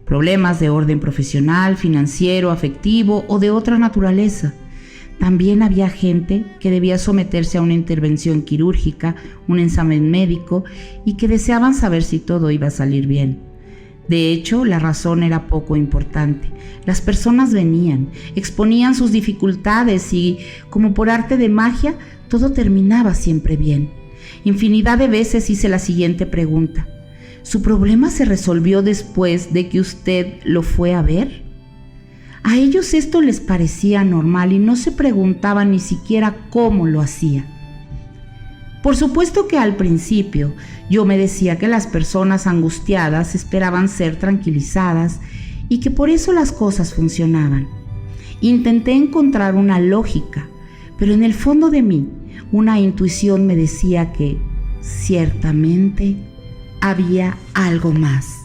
Problemas de orden profesional, financiero, afectivo o de otra naturaleza. También había gente que debía someterse a una intervención quirúrgica, un examen médico y que deseaban saber si todo iba a salir bien. De hecho, la razón era poco importante. Las personas venían, exponían sus dificultades y, como por arte de magia, todo terminaba siempre bien. Infinidad de veces hice la siguiente pregunta: ¿su problema se resolvió después de que usted lo fue a ver? A ellos esto les parecía normal y no se preguntaban ni siquiera cómo lo hacía. Por supuesto que al principio yo me decía que las personas angustiadas esperaban ser tranquilizadas y que por eso las cosas funcionaban. Intenté encontrar una lógica, pero en el fondo de mí una intuición me decía que ciertamente había algo más.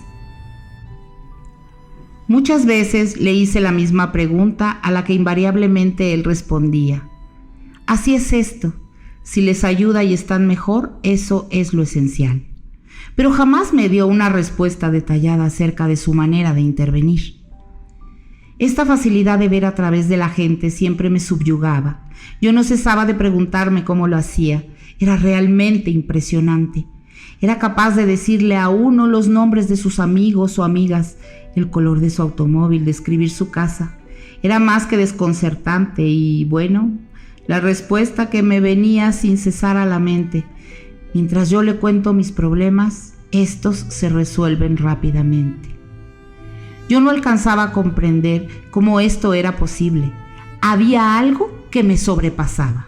Muchas veces le hice la misma pregunta, a la que invariablemente él respondía: así es esto, si les ayuda y están mejor, eso es lo esencial. Pero jamás me dio una respuesta detallada acerca de su manera de intervenir. Esta facilidad de ver a través de la gente siempre me subyugaba. Yo no cesaba de preguntarme cómo lo hacía. Era realmente impresionante. Era capaz de decirle a uno los nombres de sus amigos o amigas, el color de su automóvil, describir su casa. Era más que desconcertante y, bueno, la respuesta que me venía sin cesar a la mente: mientras yo le cuento mis problemas, estos se resuelven rápidamente. Yo no alcanzaba a comprender cómo esto era posible. Había algo que me sobrepasaba.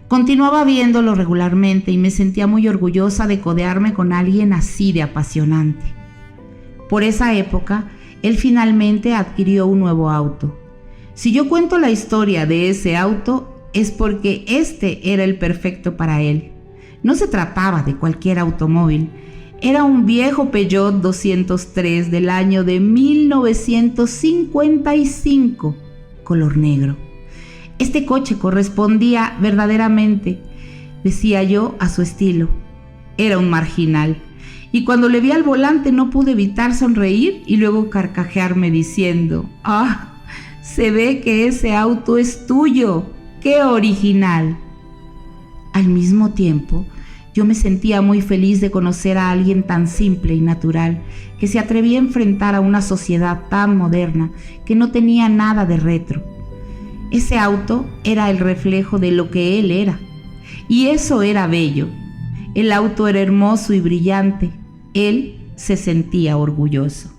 Continuaba viéndolo regularmente y me sentía muy orgullosa de codearme con alguien así de apasionante. Por esa época, él finalmente adquirió un nuevo auto. Si yo cuento la historia de ese auto, es porque este era el perfecto para él. No se trataba de cualquier automóvil. Era un viejo Peugeot 203 del año de 1955, color negro. Este coche correspondía verdaderamente, decía yo, a su estilo. Era un marginal. Y cuando le vi al volante no pude evitar sonreír y luego carcajearme diciendo: ¡ah! Se ve que ese auto es tuyo. ¡Qué original! Al mismo tiempo, yo me sentía muy feliz de conocer a alguien tan simple y natural, que se atrevía a enfrentar a una sociedad tan moderna que no tenía nada de retro. Ese auto era el reflejo de lo que él era, y eso era bello. El auto era hermoso y brillante. Él se sentía orgulloso.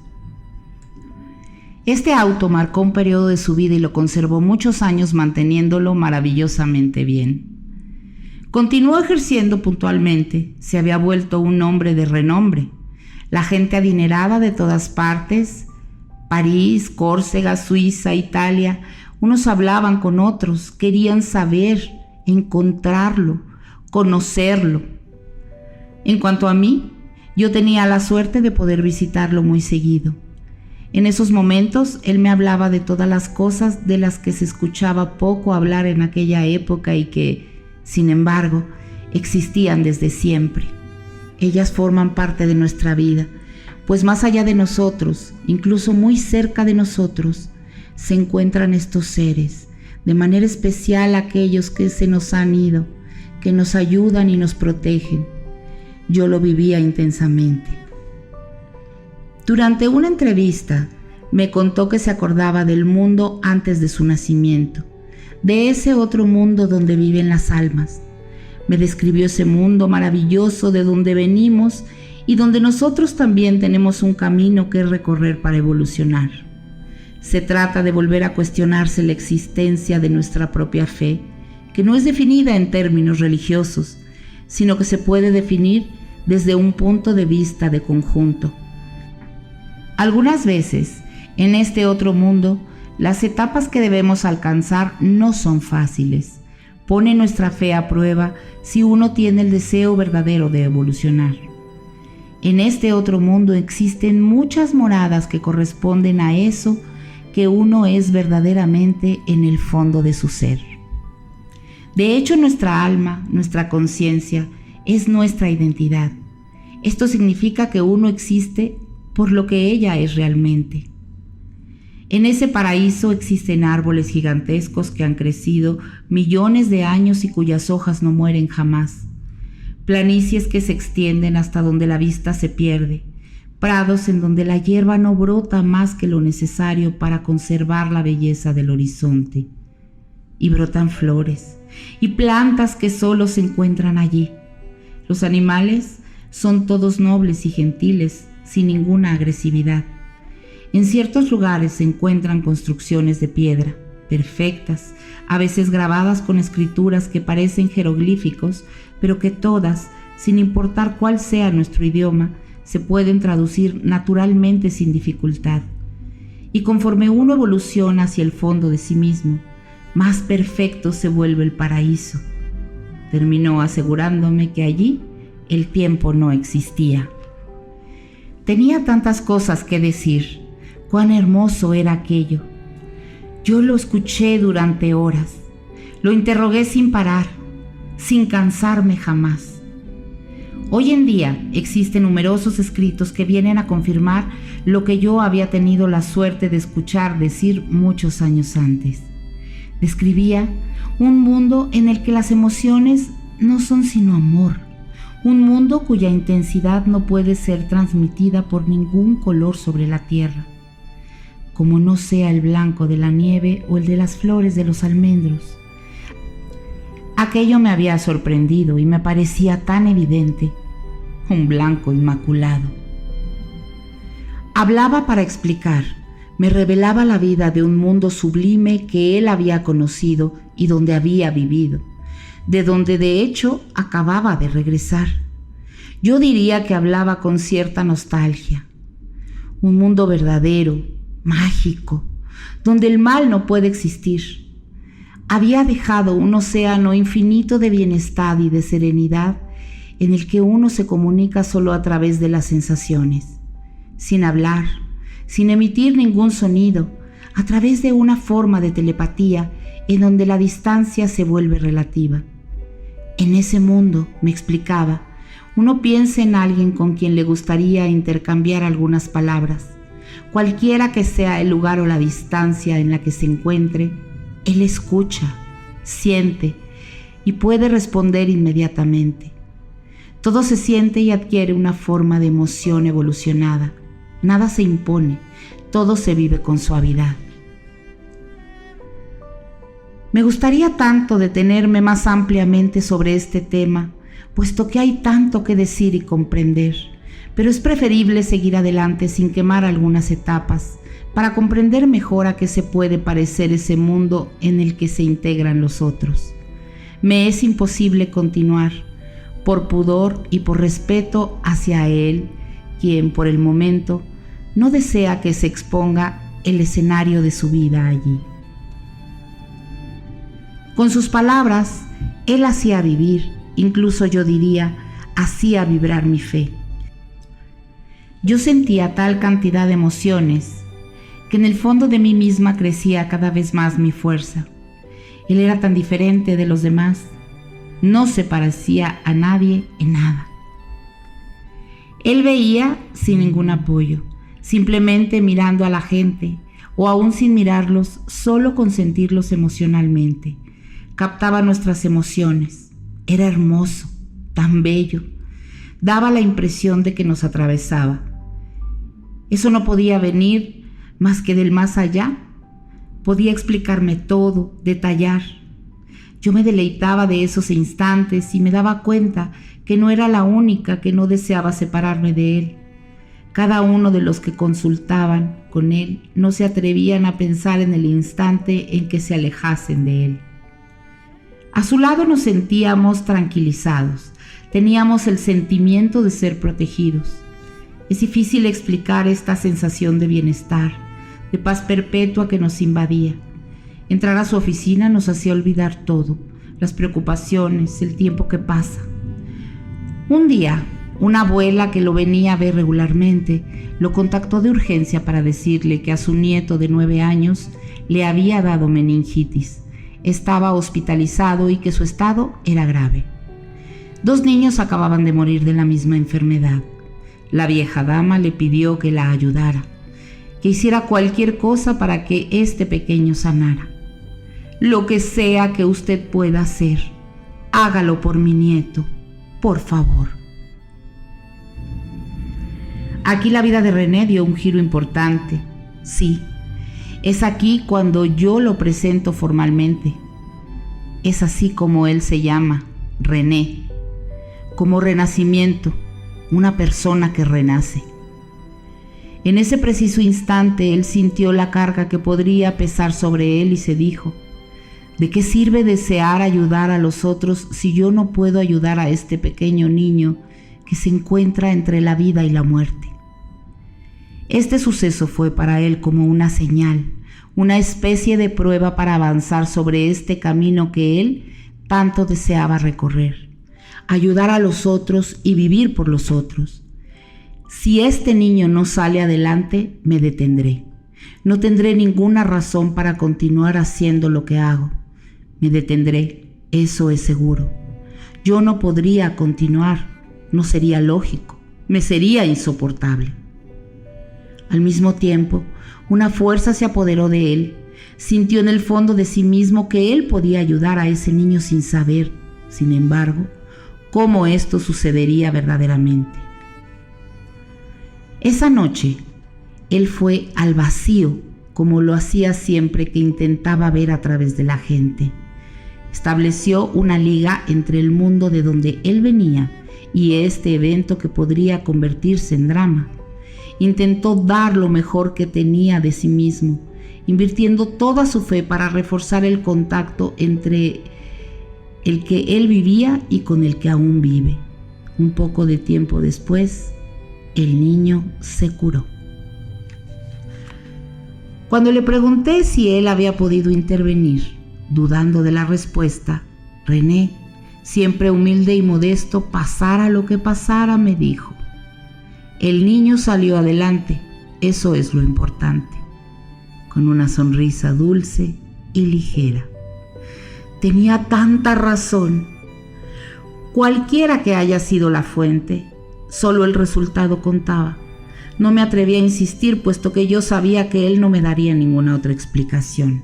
Este auto marcó un periodo de su vida y lo conservó muchos años, manteniéndolo maravillosamente bien. Continuó ejerciendo puntualmente. Se había vuelto un hombre de renombre. La gente adinerada de todas partes, París, Córcega, Suiza, Italia, unos hablaban con otros, querían saber, encontrarlo, conocerlo. En cuanto a mí, yo tenía la suerte de poder visitarlo muy seguido. En esos momentos, él me hablaba de todas las cosas de las que se escuchaba poco hablar en aquella época y que, sin embargo, existían desde siempre. Ellas forman parte de nuestra vida, pues más allá de nosotros, incluso muy cerca de nosotros, se encuentran estos seres, de manera especial aquellos que se nos han ido, que nos ayudan y nos protegen. Yo lo vivía intensamente. Durante una entrevista, me contó que se acordaba del mundo antes de su nacimiento, de ese otro mundo donde viven las almas. Me describió ese mundo maravilloso de donde venimos y donde nosotros también tenemos un camino que recorrer para evolucionar. Se trata de volver a cuestionarse la existencia de nuestra propia fe, que no es definida en términos religiosos, sino que se puede definir desde un punto de vista de conjunto. Algunas veces, en este otro mundo, las etapas que debemos alcanzar no son fáciles. Pone nuestra fe a prueba si uno tiene el deseo verdadero de evolucionar. En este otro mundo existen muchas moradas que corresponden a eso que uno es verdaderamente en el fondo de su ser. De hecho, nuestra alma, nuestra conciencia, es nuestra identidad. Esto significa que uno existe por lo que ella es realmente. En ese paraíso existen árboles gigantescos que han crecido millones de años y cuyas hojas no mueren jamás. Planicies que se extienden hasta donde la vista se pierde, prados en donde la hierba no brota más que lo necesario para conservar la belleza del horizonte. Y brotan flores y plantas que solo se encuentran allí. Los animales son todos nobles y gentiles, sin ninguna agresividad. En ciertos lugares se encuentran construcciones de piedra, perfectas, a veces grabadas con escrituras que parecen jeroglíficos, pero que todas, sin importar cuál sea nuestro idioma, se pueden traducir naturalmente sin dificultad. Y conforme uno evoluciona hacia el fondo de sí mismo, más perfecto se vuelve el paraíso. Terminó asegurándome que allí el tiempo no existía. Tenía tantas cosas que decir. Cuán hermoso era aquello. Yo lo escuché durante horas. Lo interrogué sin parar, sin cansarme jamás. Hoy en día existen numerosos escritos que vienen a confirmar lo que yo había tenido la suerte de escuchar decir muchos años antes. Describía un mundo en el que las emociones no son sino amor, un mundo cuya intensidad no puede ser transmitida por ningún color sobre la tierra, como no sea el blanco de la nieve o el de las flores de los almendros. Aquello me había sorprendido y me parecía tan evidente, un blanco inmaculado. Hablaba para explicar, me revelaba la vida de un mundo sublime que él había conocido y donde había vivido, de donde de hecho acababa de regresar. Yo diría que hablaba con cierta nostalgia. Un mundo verdadero, mágico, donde el mal no puede existir. Había dejado un océano infinito de bienestar y de serenidad en el que uno se comunica solo a través de las sensaciones, sin hablar, sin emitir ningún sonido, a través de una forma de telepatía en donde la distancia se vuelve relativa. En ese mundo, me explicaba, uno piensa en alguien con quien le gustaría intercambiar algunas palabras. Cualquiera que sea el lugar o la distancia en la que se encuentre, él escucha, siente y puede responder inmediatamente. Todo se siente y adquiere una forma de emoción evolucionada. Nada se impone, todo se vive con suavidad. Me gustaría tanto detenerme más ampliamente sobre este tema, puesto que hay tanto que decir y comprender, pero es preferible seguir adelante sin quemar algunas etapas, para comprender mejor a qué se puede parecer ese mundo en el que se integran los otros. Me es imposible continuar, por pudor y por respeto hacia él, quien por el momento no desea que se exponga el escenario de su vida allí. Con sus palabras, él hacía vivir, incluso yo diría, hacía vibrar mi fe. Yo sentía tal cantidad de emociones que en el fondo de mí misma crecía cada vez más mi fuerza. Él era tan diferente de los demás, no se parecía a nadie en nada. Él veía sin ningún apoyo, simplemente mirando a la gente, o aún sin mirarlos, solo con sentirlos emocionalmente. Captaba nuestras emociones. Era hermoso, tan bello. Daba la impresión de que nos atravesaba. Eso no podía venir más que del más allá. Podía explicarme todo, detallar. Yo me deleitaba de esos instantes y me daba cuenta que no era la única que no deseaba separarme de él. Cada uno de los que consultaban con él no se atrevían a pensar en el instante en que se alejasen de él. A su lado nos sentíamos tranquilizados, teníamos el sentimiento de ser protegidos. Es difícil explicar esta sensación de bienestar, de paz perpetua que nos invadía. Entrar a su oficina nos hacía olvidar todo, las preocupaciones, el tiempo que pasa. Un día, una abuela que lo venía a ver regularmente lo contactó de urgencia para decirle que a su nieto de 9 años le había dado meningitis. Estaba hospitalizado y que su estado era grave. 2 niños acababan de morir de la misma enfermedad. La vieja dama le pidió que la ayudara, que hiciera cualquier cosa para que este pequeño sanara. Lo que sea que usted pueda hacer, hágalo por mi nieto, por favor. Aquí la vida de René dio un giro importante. Sí, es aquí cuando yo lo presento formalmente. Es así como él se llama, René, como renacimiento, una persona que renace. En ese preciso instante él sintió la carga que podría pesar sobre él y se dijo: ¿de qué sirve desear ayudar a los otros si yo no puedo ayudar a este pequeño niño que se encuentra entre la vida y la muerte? Este suceso fue para él como una señal, una especie de prueba para avanzar sobre este camino que él tanto deseaba recorrer, ayudar a los otros y vivir por los otros. Si este niño no sale adelante, me detendré. No tendré ninguna razón para continuar haciendo lo que hago. Me detendré, eso es seguro. Yo no podría continuar, no sería lógico, me sería insoportable. Al mismo tiempo, una fuerza se apoderó de él. Sintió en el fondo de sí mismo que él podía ayudar a ese niño sin saber, sin embargo, cómo esto sucedería verdaderamente. Esa noche, él fue al vacío, como lo hacía siempre que intentaba ver a través de la gente. Estableció una liga entre el mundo de donde él venía y este evento que podría convertirse en drama. Intentó dar lo mejor que tenía de sí mismo, invirtiendo toda su fe para reforzar el contacto entre el que él vivía y con el que aún vive. Un poco de tiempo después, el niño se curó. Cuando le pregunté si él había podido intervenir, dudando de la respuesta, René, siempre humilde y modesto, pasara lo que pasara, me dijo: el niño salió adelante, eso es lo importante, con una sonrisa dulce y ligera. Tenía tanta razón. Cualquiera que haya sido la fuente, solo el resultado contaba. No me atreví a insistir, puesto que yo sabía que él no me daría ninguna otra explicación.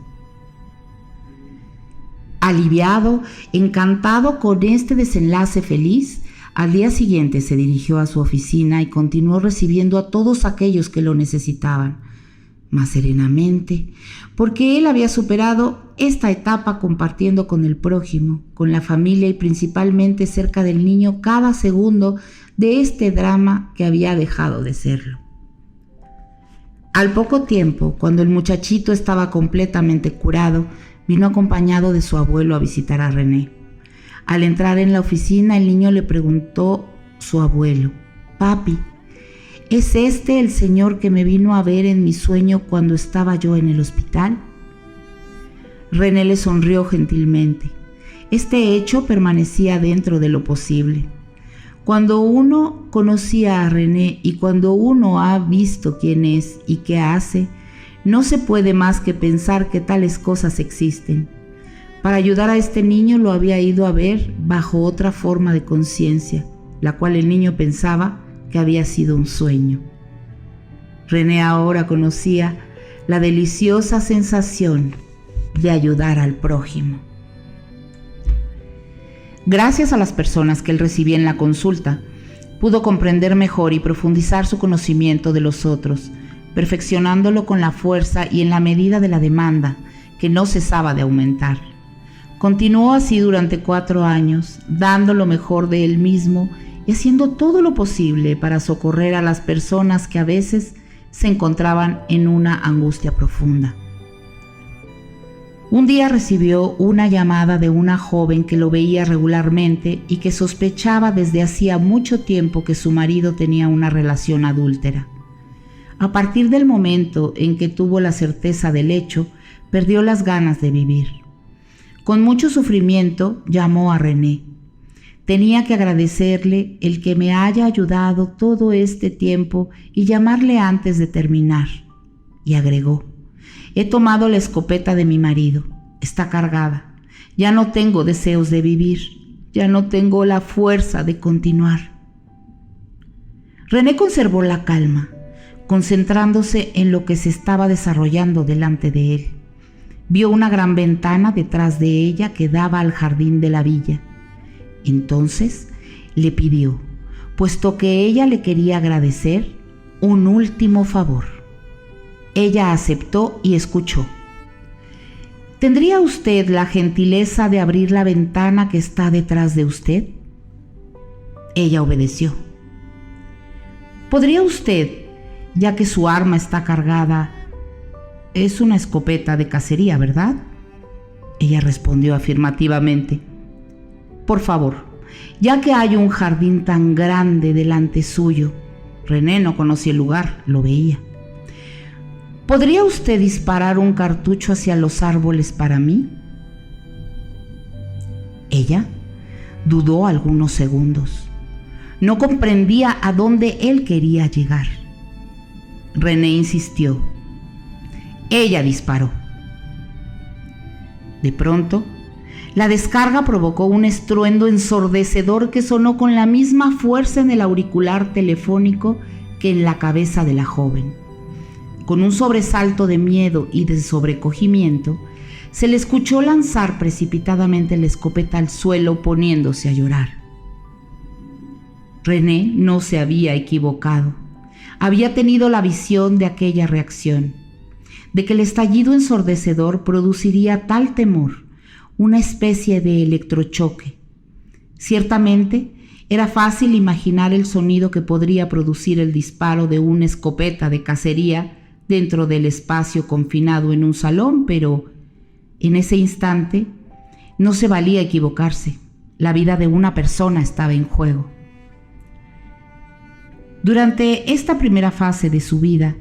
Aliviado, encantado con este desenlace feliz, al día siguiente se dirigió a su oficina y continuó recibiendo a todos aquellos que lo necesitaban, más serenamente, porque él había superado esta etapa compartiendo con el prójimo, con la familia y principalmente cerca del niño cada segundo de este drama que había dejado de serlo. Al poco tiempo, cuando el muchachito estaba completamente curado, vino acompañado de su abuelo a visitar a René. Al entrar en la oficina, el niño le preguntó a su abuelo: «Papi, ¿es este el señor que me vino a ver en mi sueño cuando estaba yo en el hospital?». René le sonrió gentilmente. Este hecho permanecía dentro de lo posible. Cuando uno conocía a René y cuando uno ha visto quién es y qué hace, no se puede más que pensar que tales cosas existen. Para ayudar a este niño lo había ido a ver bajo otra forma de conciencia, la cual el niño pensaba que había sido un sueño. René ahora conocía la deliciosa sensación de ayudar al prójimo. Gracias a las personas que él recibía en la consulta, pudo comprender mejor y profundizar su conocimiento de los otros, perfeccionándolo con la fuerza y en la medida de la demanda, que no cesaba de aumentar. Continuó así durante 4 años, dando lo mejor de él mismo y haciendo todo lo posible para socorrer a las personas que a veces se encontraban en una angustia profunda. Un día recibió una llamada de una joven que lo veía regularmente y que sospechaba desde hacía mucho tiempo que su marido tenía una relación adúltera. A partir del momento en que tuvo la certeza del hecho, perdió las ganas de vivir. Con mucho sufrimiento llamó a René. Tenía que agradecerle el que me haya ayudado todo este tiempo y llamarle antes de terminar. Y agregó: he tomado la escopeta de mi marido, está cargada. Ya no tengo deseos de vivir, ya no tengo la fuerza de continuar. René conservó la calma, concentrándose en lo que se estaba desarrollando delante de él. Vio una gran ventana detrás de ella que daba al jardín de la villa. Entonces le pidió, puesto que ella le quería agradecer, un último favor. Ella aceptó y escuchó. ¿Tendría usted la gentileza de abrir la ventana que está detrás de usted? Ella obedeció. ¿Podría usted, ya que su arma está cargada, es una escopeta de cacería, ¿verdad? Ella respondió afirmativamente. Por favor, ya que hay un jardín tan grande delante suyo, René no conocía el lugar, lo veía. ¿Podría usted disparar un cartucho hacia los árboles para mí? Ella dudó algunos segundos. No comprendía a dónde él quería llegar. René insistió. Ella disparó. De pronto, la descarga provocó un estruendo ensordecedor que sonó con la misma fuerza en el auricular telefónico que en la cabeza de la joven. Con un sobresalto de miedo y de sobrecogimiento, se le escuchó lanzar precipitadamente la escopeta al suelo, poniéndose a llorar. René no se había equivocado. Había tenido la visión de aquella reacción, de que el estallido ensordecedor produciría tal temor, una especie de electrochoque. Ciertamente, era fácil imaginar el sonido que podría producir el disparo de una escopeta de cacería dentro del espacio confinado en un salón, pero en ese instante no se valía equivocarse. La vida de una persona estaba en juego. Durante esta primera fase de su vida,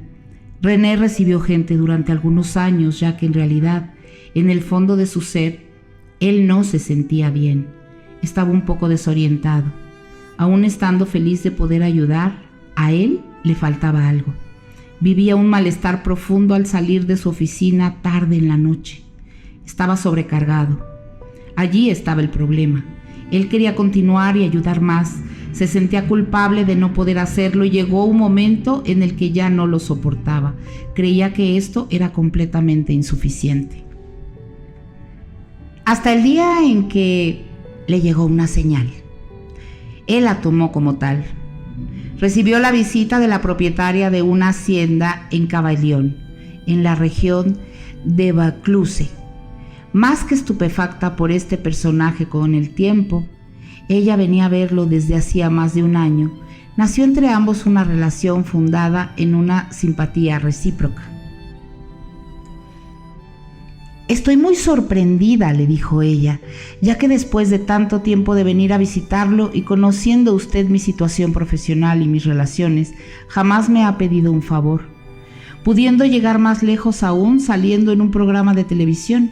René recibió gente durante algunos años, ya que en realidad, en el fondo de su ser, él no se sentía bien. Estaba un poco desorientado. Aún estando feliz de poder ayudar, a él le faltaba algo. Vivía un malestar profundo al salir de su oficina tarde en la noche. Estaba sobrecargado. Allí estaba el problema. Él quería continuar y ayudar más. Se sentía culpable de no poder hacerlo y llegó un momento en el que ya no lo soportaba. Creía que esto era completamente insuficiente. Hasta el día en que le llegó una señal. Él la tomó como tal. Recibió la visita de la propietaria de una hacienda en Cavaillon, en la región de Vaucluse. Más que estupefacta por este personaje con el tiempo, ella venía a verlo desde hacía más de un año. Nació entre ambos una relación fundada en una simpatía recíproca. Estoy muy sorprendida, le dijo ella, ya que después de tanto tiempo de venir a visitarlo y conociendo usted mi situación profesional y mis relaciones, jamás me ha pedido un favor, pudiendo llegar más lejos aún saliendo en un programa de televisión.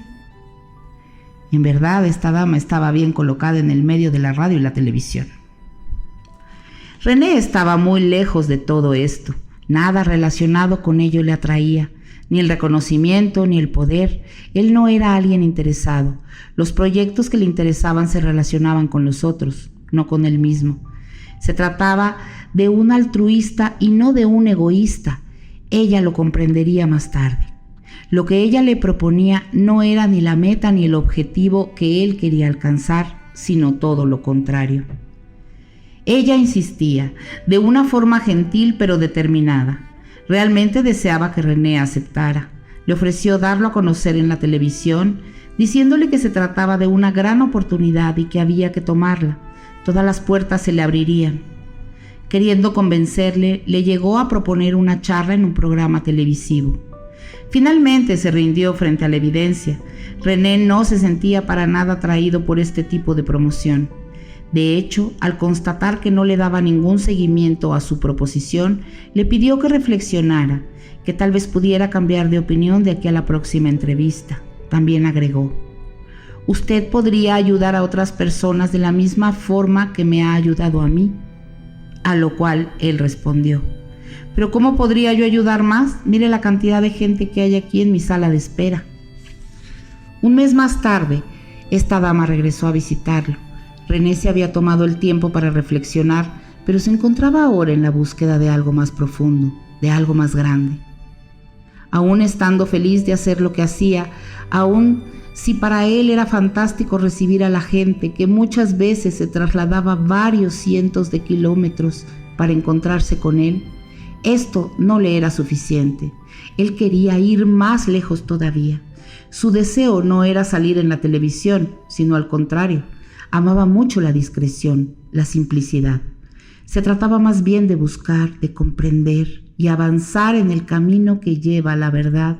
En verdad, esta dama estaba bien colocada en el medio de la radio y la televisión. René estaba muy lejos de todo esto. Nada relacionado con ello le atraía. Ni el reconocimiento, ni el poder. Él no era alguien interesado. Los proyectos que le interesaban se relacionaban con los otros, no con él mismo. Se trataba de un altruista y no de un egoísta. Ella lo comprendería más tarde. Lo que ella le proponía no era ni la meta ni el objetivo que él quería alcanzar, sino todo lo contrario. Ella insistía, de una forma gentil pero determinada. Realmente deseaba que René aceptara. Le ofreció darlo a conocer en la televisión, diciéndole que se trataba de una gran oportunidad y que había que tomarla. Todas las puertas se le abrirían. Queriendo convencerle, le llegó a proponer una charla en un programa televisivo. Finalmente se rindió frente a la evidencia. René no se sentía para nada atraído por este tipo de promoción. De hecho, al constatar que no le daba ningún seguimiento a su proposición, le pidió que reflexionara, que tal vez pudiera cambiar de opinión de aquí a la próxima entrevista. También agregó: usted podría ayudar a otras personas de la misma forma que me ha ayudado a mí. A lo cual él respondió: ¿pero cómo podría yo ayudar más? Mire la cantidad de gente que hay aquí en mi sala de espera. Un mes más tarde, esta dama regresó a visitarlo. René se había tomado el tiempo para reflexionar, pero se encontraba ahora en la búsqueda de algo más profundo, de algo más grande. Aún estando feliz de hacer lo que hacía, aún si para él era fantástico recibir a la gente que muchas veces se trasladaba varios cientos de kilómetros para encontrarse con él, Esto no le era suficiente. Él quería ir más lejos todavía. Su deseo no era salir en la televisión, sino al contrario. Amaba mucho la discreción, la simplicidad. Se trataba más bien de buscar, de comprender y avanzar en el camino que lleva a la verdad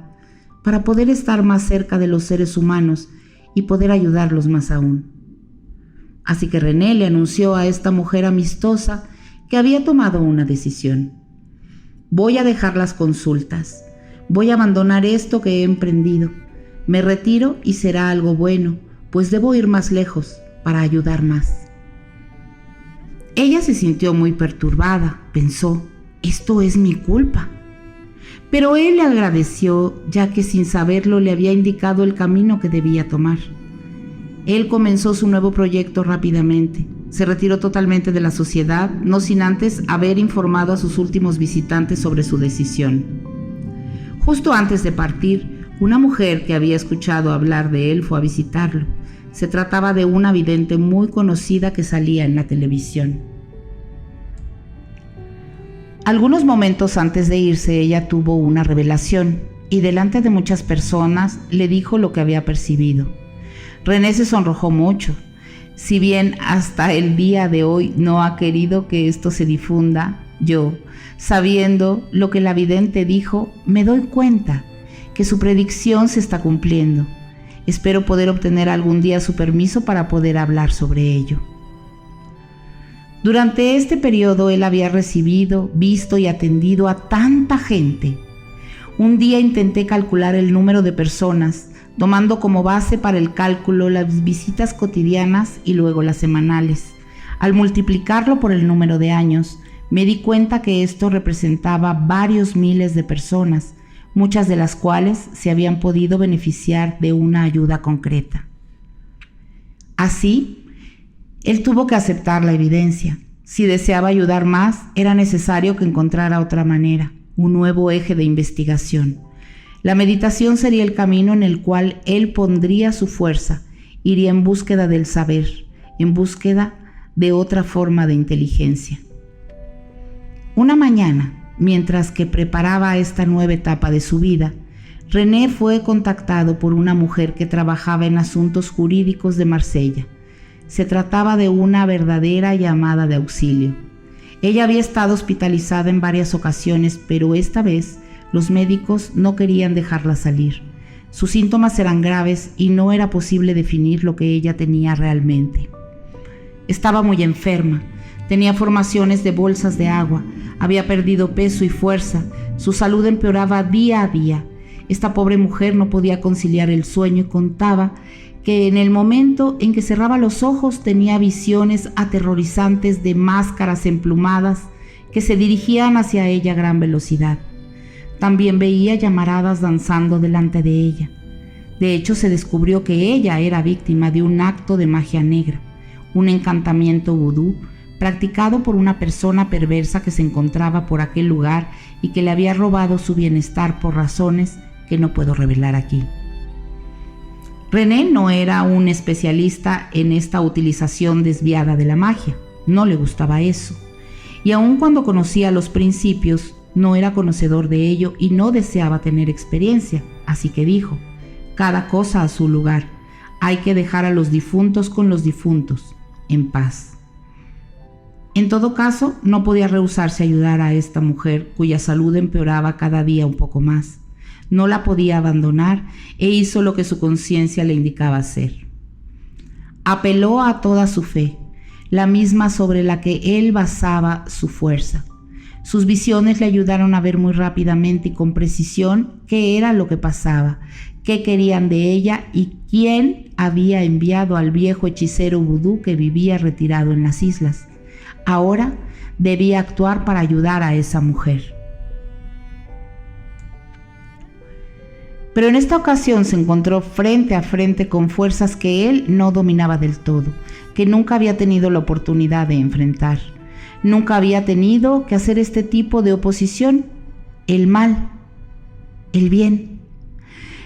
para poder estar más cerca de los seres humanos y poder ayudarlos más aún. Así que René le anunció a esta mujer amistosa que había tomado una decisión. Voy a dejar las consultas. Voy a abandonar esto que he emprendido. Me retiro y será algo bueno, pues debo ir más lejos para ayudar más. Ella se sintió muy perturbada. Pensó, esto es mi culpa. Pero él le agradeció, ya que sin saberlo le había indicado el camino que debía tomar. Él comenzó su nuevo proyecto rápidamente. Se retiró totalmente de la sociedad, no sin antes haber informado a sus últimos visitantes sobre su decisión. Justo antes de partir, una mujer que había escuchado hablar de él fue a visitarlo. Se trataba de una vidente muy conocida que salía en la televisión. Algunos momentos antes de irse, ella tuvo una revelación y delante de muchas personas le dijo lo que había percibido. René se sonrojó mucho. Si bien hasta el día de hoy no ha querido que esto se difunda, yo, sabiendo lo que la vidente dijo, me doy cuenta que su predicción se está cumpliendo. Espero poder obtener algún día su permiso para poder hablar sobre ello. Durante este periodo él había recibido, visto y atendido a tanta gente. Un día intenté calcular el número de personas, tomando como base para el cálculo las visitas cotidianas y luego las semanales. Al multiplicarlo por el número de años, me di cuenta que esto representaba varios miles de personas, muchas de las cuales se habían podido beneficiar de una ayuda concreta. Así, él tuvo que aceptar la evidencia. Si deseaba ayudar más, era necesario que encontrara otra manera, un nuevo eje de investigación. La meditación sería el camino en el cual él pondría su fuerza, iría en búsqueda del saber, en búsqueda de otra forma de inteligencia. Una mañana, mientras que preparaba esta nueva etapa de su vida, René fue contactado por una mujer que trabajaba en asuntos jurídicos de Marsella. Se trataba de una verdadera llamada de auxilio. Ella había estado hospitalizada en varias ocasiones, pero esta vez los médicos no querían dejarla salir. Sus síntomas eran graves y no era posible definir lo que ella tenía realmente. Estaba muy enferma, tenía formaciones de bolsas de agua, había perdido peso y fuerza, su salud empeoraba día a día. Esta pobre mujer no podía conciliar el sueño y contaba que en el momento en que cerraba los ojos tenía visiones aterrorizantes de máscaras emplumadas que se dirigían hacia ella a gran velocidad. También veía llamaradas danzando delante de ella. De hecho, se descubrió que ella era víctima de un acto de magia negra, un encantamiento vudú practicado por una persona perversa que se encontraba por aquel lugar y que le había robado su bienestar por razones que no puedo revelar aquí. René no era un especialista en esta utilización desviada de la magia, no le gustaba eso. Y aun cuando conocía los principios, no era conocedor de ello y no deseaba tener experiencia, así que dijo, cada cosa a su lugar, hay que dejar a los difuntos con los difuntos, en paz. En todo caso, no podía rehusarse a ayudar a esta mujer cuya salud empeoraba cada día un poco más. No la podía abandonar e hizo lo que su conciencia le indicaba hacer. Apeló a toda su fe, la misma sobre la que él basaba su fuerza. Sus visiones le ayudaron a ver muy rápidamente y con precisión qué era lo que pasaba, qué querían de ella y quién había enviado al viejo hechicero vudú que vivía retirado en las islas. Ahora debía actuar para ayudar a esa mujer. Pero en esta ocasión se encontró frente a frente con fuerzas que él no dominaba del todo, que nunca había tenido la oportunidad de enfrentar. Nunca había tenido que hacer este tipo de oposición, el mal, el bien.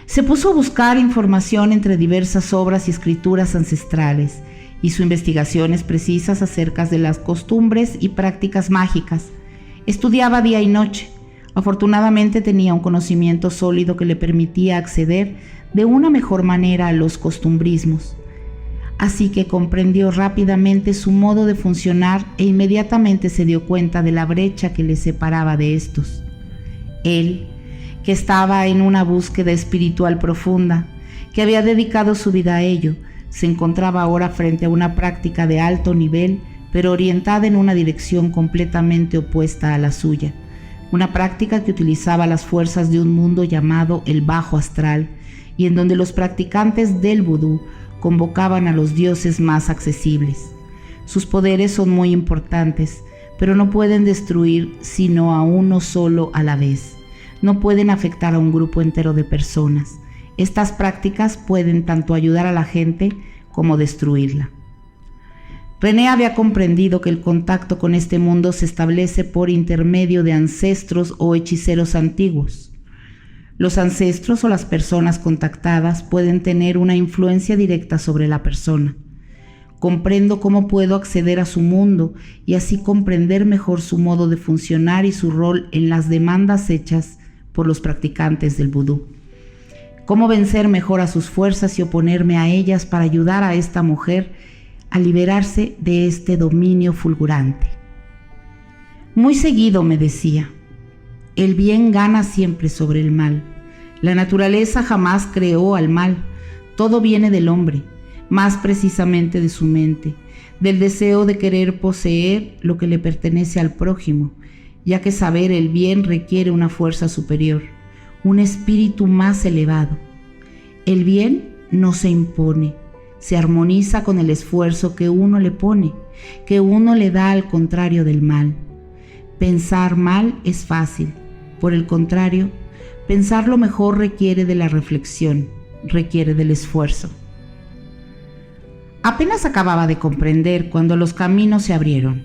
Se puso a buscar información entre diversas obras y escrituras ancestrales, hizo investigaciones precisas acerca de las costumbres y prácticas mágicas. Estudiaba día y noche. Afortunadamente tenía un conocimiento sólido que le permitía acceder de una mejor manera a los costumbrismos. Así que comprendió rápidamente su modo de funcionar e inmediatamente se dio cuenta de la brecha que le separaba de estos. Él, que estaba en una búsqueda espiritual profunda, que había dedicado su vida a ello, se encontraba ahora frente a una práctica de alto nivel, pero orientada en una dirección completamente opuesta a la suya. Una práctica que utilizaba las fuerzas de un mundo llamado el bajo astral y en donde los practicantes del vudú convocaban a los dioses más accesibles. Sus poderes son muy importantes, pero no pueden destruir sino a uno solo a la vez. No pueden afectar a un grupo entero de personas. Estas prácticas pueden tanto ayudar a la gente como destruirla. René había comprendido que el contacto con este mundo se establece por intermedio de ancestros o hechiceros antiguos. Los ancestros o las personas contactadas pueden tener una influencia directa sobre la persona. Comprendo cómo puedo acceder a su mundo y así comprender mejor su modo de funcionar y su rol en las demandas hechas por los practicantes del vudú. Cómo vencer mejor a sus fuerzas y oponerme a ellas para ayudar a esta mujer a liberarse de este dominio fulgurante. Muy seguido me decía: el bien gana siempre sobre el mal. La naturaleza jamás creó al mal. Todo viene del hombre, más precisamente de su mente, del deseo de querer poseer lo que le pertenece al prójimo, ya que saber el bien requiere una fuerza superior, un espíritu más elevado. El bien no se impone, se armoniza con el esfuerzo que uno le pone, que uno le da al contrario del mal. Pensar mal es fácil, por el contrario, pensar lo mejor requiere de la reflexión, requiere del esfuerzo. Apenas acababa de comprender cuando los caminos se abrieron.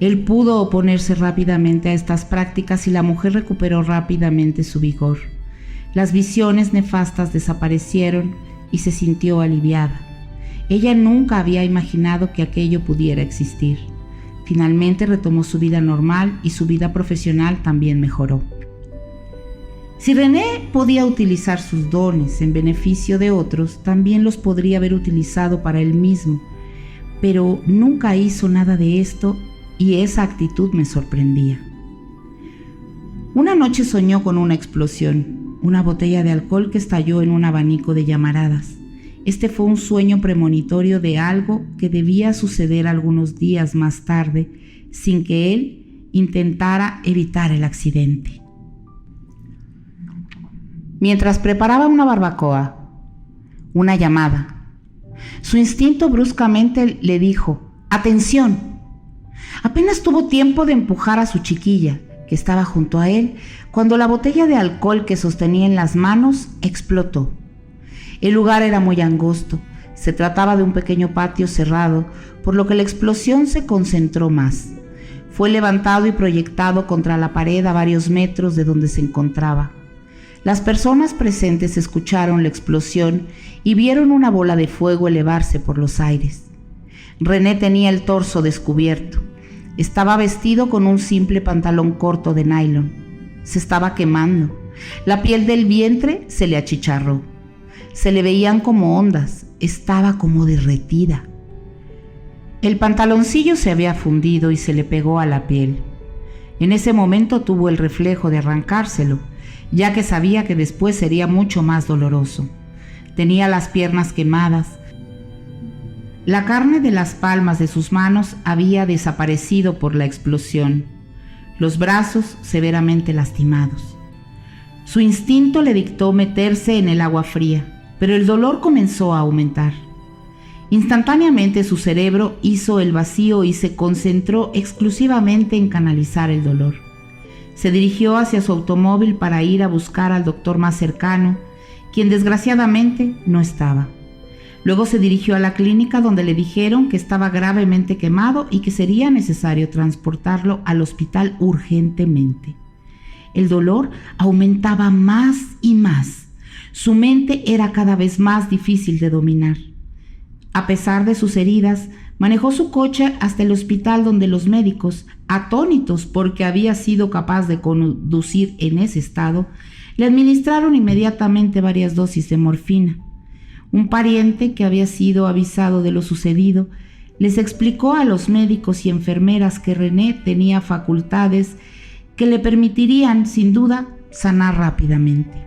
Él pudo oponerse rápidamente a estas prácticas y la mujer recuperó rápidamente su vigor. Las visiones nefastas desaparecieron y se sintió aliviada. Ella nunca había imaginado que aquello pudiera existir. Finalmente retomó su vida normal y su vida profesional también mejoró. Si René podía utilizar sus dones en beneficio de otros, también los podría haber utilizado para él mismo, pero nunca hizo nada de esto y esa actitud me sorprendía. Una noche soñó con una explosión, una botella de alcohol que estalló en un abanico de llamaradas. Este fue un sueño premonitorio de algo que debía suceder algunos días más tarde, sin que él intentara evitar el accidente. Mientras preparaba una barbacoa, una llamada, su instinto bruscamente le dijo: ¡atención! Apenas tuvo tiempo de empujar a su chiquilla, que estaba junto a él, cuando la botella de alcohol que sostenía en las manos explotó. El lugar era muy angosto, se trataba de un pequeño patio cerrado, por lo que la explosión se concentró más. Fue levantado y proyectado contra la pared a varios metros de donde se encontraba. Las personas presentes escucharon la explosión y vieron una bola de fuego elevarse por los aires. René tenía el torso descubierto. Estaba vestido con un simple pantalón corto de nylon. Se estaba quemando. La piel del vientre se le achicharró. Se le veían como ondas. Estaba como derretida. El pantaloncillo se había fundido y se le pegó a la piel. En ese momento tuvo el reflejo de arrancárselo, ya que sabía que después sería mucho más doloroso. Tenía las piernas quemadas. La carne de las palmas de sus manos había desaparecido por la explosión. Los brazos severamente lastimados. Su instinto le dictó meterse en el agua fría, pero el dolor comenzó a aumentar. Instantáneamente su cerebro hizo el vacío y se concentró exclusivamente en canalizar el dolor. Se dirigió hacia su automóvil para ir a buscar al doctor más cercano, quien desgraciadamente no estaba. Luego se dirigió a la clínica donde le dijeron que estaba gravemente quemado y que sería necesario transportarlo al hospital urgentemente. El dolor aumentaba más y más. Su mente era cada vez más difícil de dominar. A pesar de sus heridas, manejó su coche hasta el hospital donde los médicos, atónitos porque había sido capaz de conducir en ese estado, le administraron inmediatamente varias dosis de morfina. Un pariente que había sido avisado de lo sucedido les explicó a los médicos y enfermeras que René tenía facultades que le permitirían, sin duda, sanar rápidamente.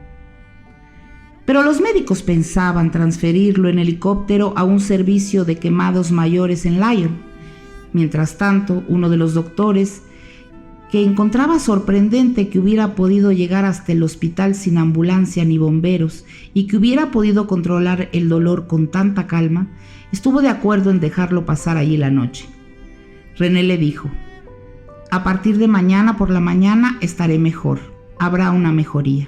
Pero los médicos pensaban transferirlo en helicóptero a un servicio de quemados mayores en Lyon. Mientras tanto, uno de los doctores, que encontraba sorprendente que hubiera podido llegar hasta el hospital sin ambulancia ni bomberos y que hubiera podido controlar el dolor con tanta calma, estuvo de acuerdo en dejarlo pasar allí la noche. René le dijo: «A partir de mañana por la mañana estaré mejor, habrá una mejoría».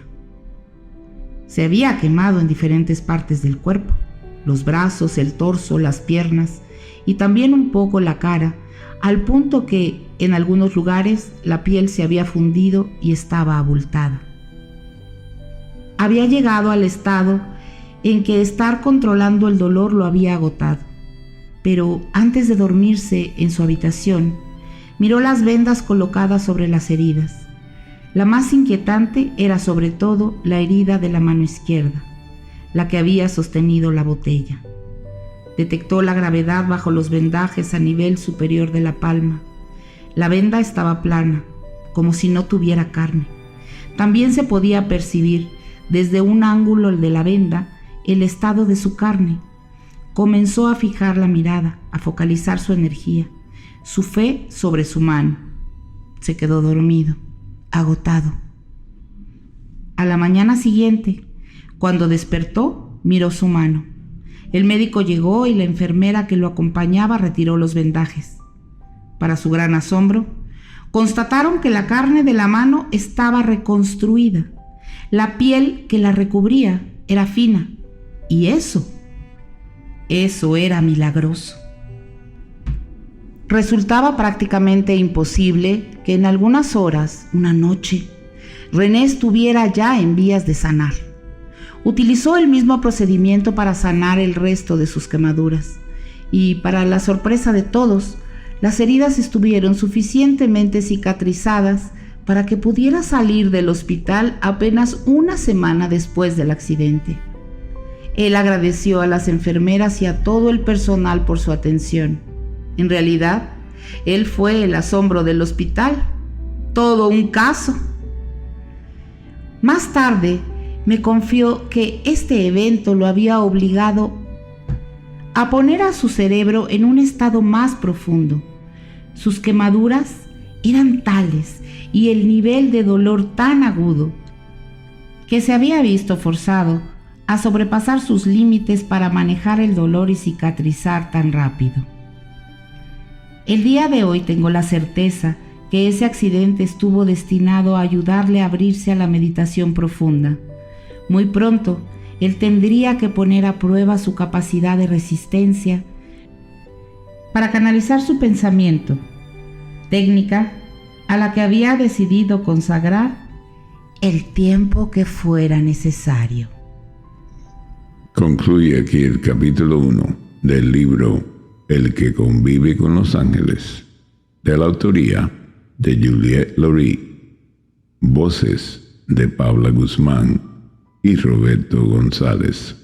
Se había quemado en diferentes partes del cuerpo, los brazos, el torso, las piernas y también un poco la cara, al punto que en algunos lugares la piel se había fundido y estaba abultada. Había llegado al estado en que estar controlando el dolor lo había agotado, pero antes de dormirse en su habitación, miró las vendas colocadas sobre las heridas. La más inquietante era sobre todo la herida de la mano izquierda, la que había sostenido la botella. Detectó la gravedad bajo los vendajes a nivel superior de la palma. La venda estaba plana, como si no tuviera carne. También se podía percibir desde un ángulo de la venda el estado de su carne. Comenzó a fijar la mirada, a focalizar su energía, su fe sobre su mano. Se quedó dormido, agotado. A la mañana siguiente, cuando despertó, miró su mano. El médico llegó y la enfermera que lo acompañaba retiró los vendajes. Para su gran asombro, constataron que la carne de la mano estaba reconstruida. La piel que la recubría era fina, y eso era milagroso. Resultaba prácticamente imposible que en algunas horas, una noche, René estuviera ya en vías de sanar. Utilizó el mismo procedimiento para sanar el resto de sus quemaduras y, para la sorpresa de todos, las heridas estuvieron suficientemente cicatrizadas para que pudiera salir del hospital apenas una semana después del accidente. Él agradeció a las enfermeras y a todo el personal por su atención. En realidad, él fue el asombro del hospital, todo un caso. Más tarde, me confió que este evento lo había obligado a poner a su cerebro en un estado más profundo. Sus quemaduras eran tales y el nivel de dolor tan agudo que se había visto forzado a sobrepasar sus límites para manejar el dolor y cicatrizar tan rápido. El día de hoy tengo la certeza que ese accidente estuvo destinado a ayudarle a abrirse a la meditación profunda. Muy pronto, él tendría que poner a prueba su capacidad de resistencia para canalizar su pensamiento, técnica a la que había decidido consagrar el tiempo que fuera necesario. Concluye aquí el capítulo 1 del libro El que convive con los ángeles, de la autoría de Juliette Laurie, voces de Paula Guzmán y Roberto González.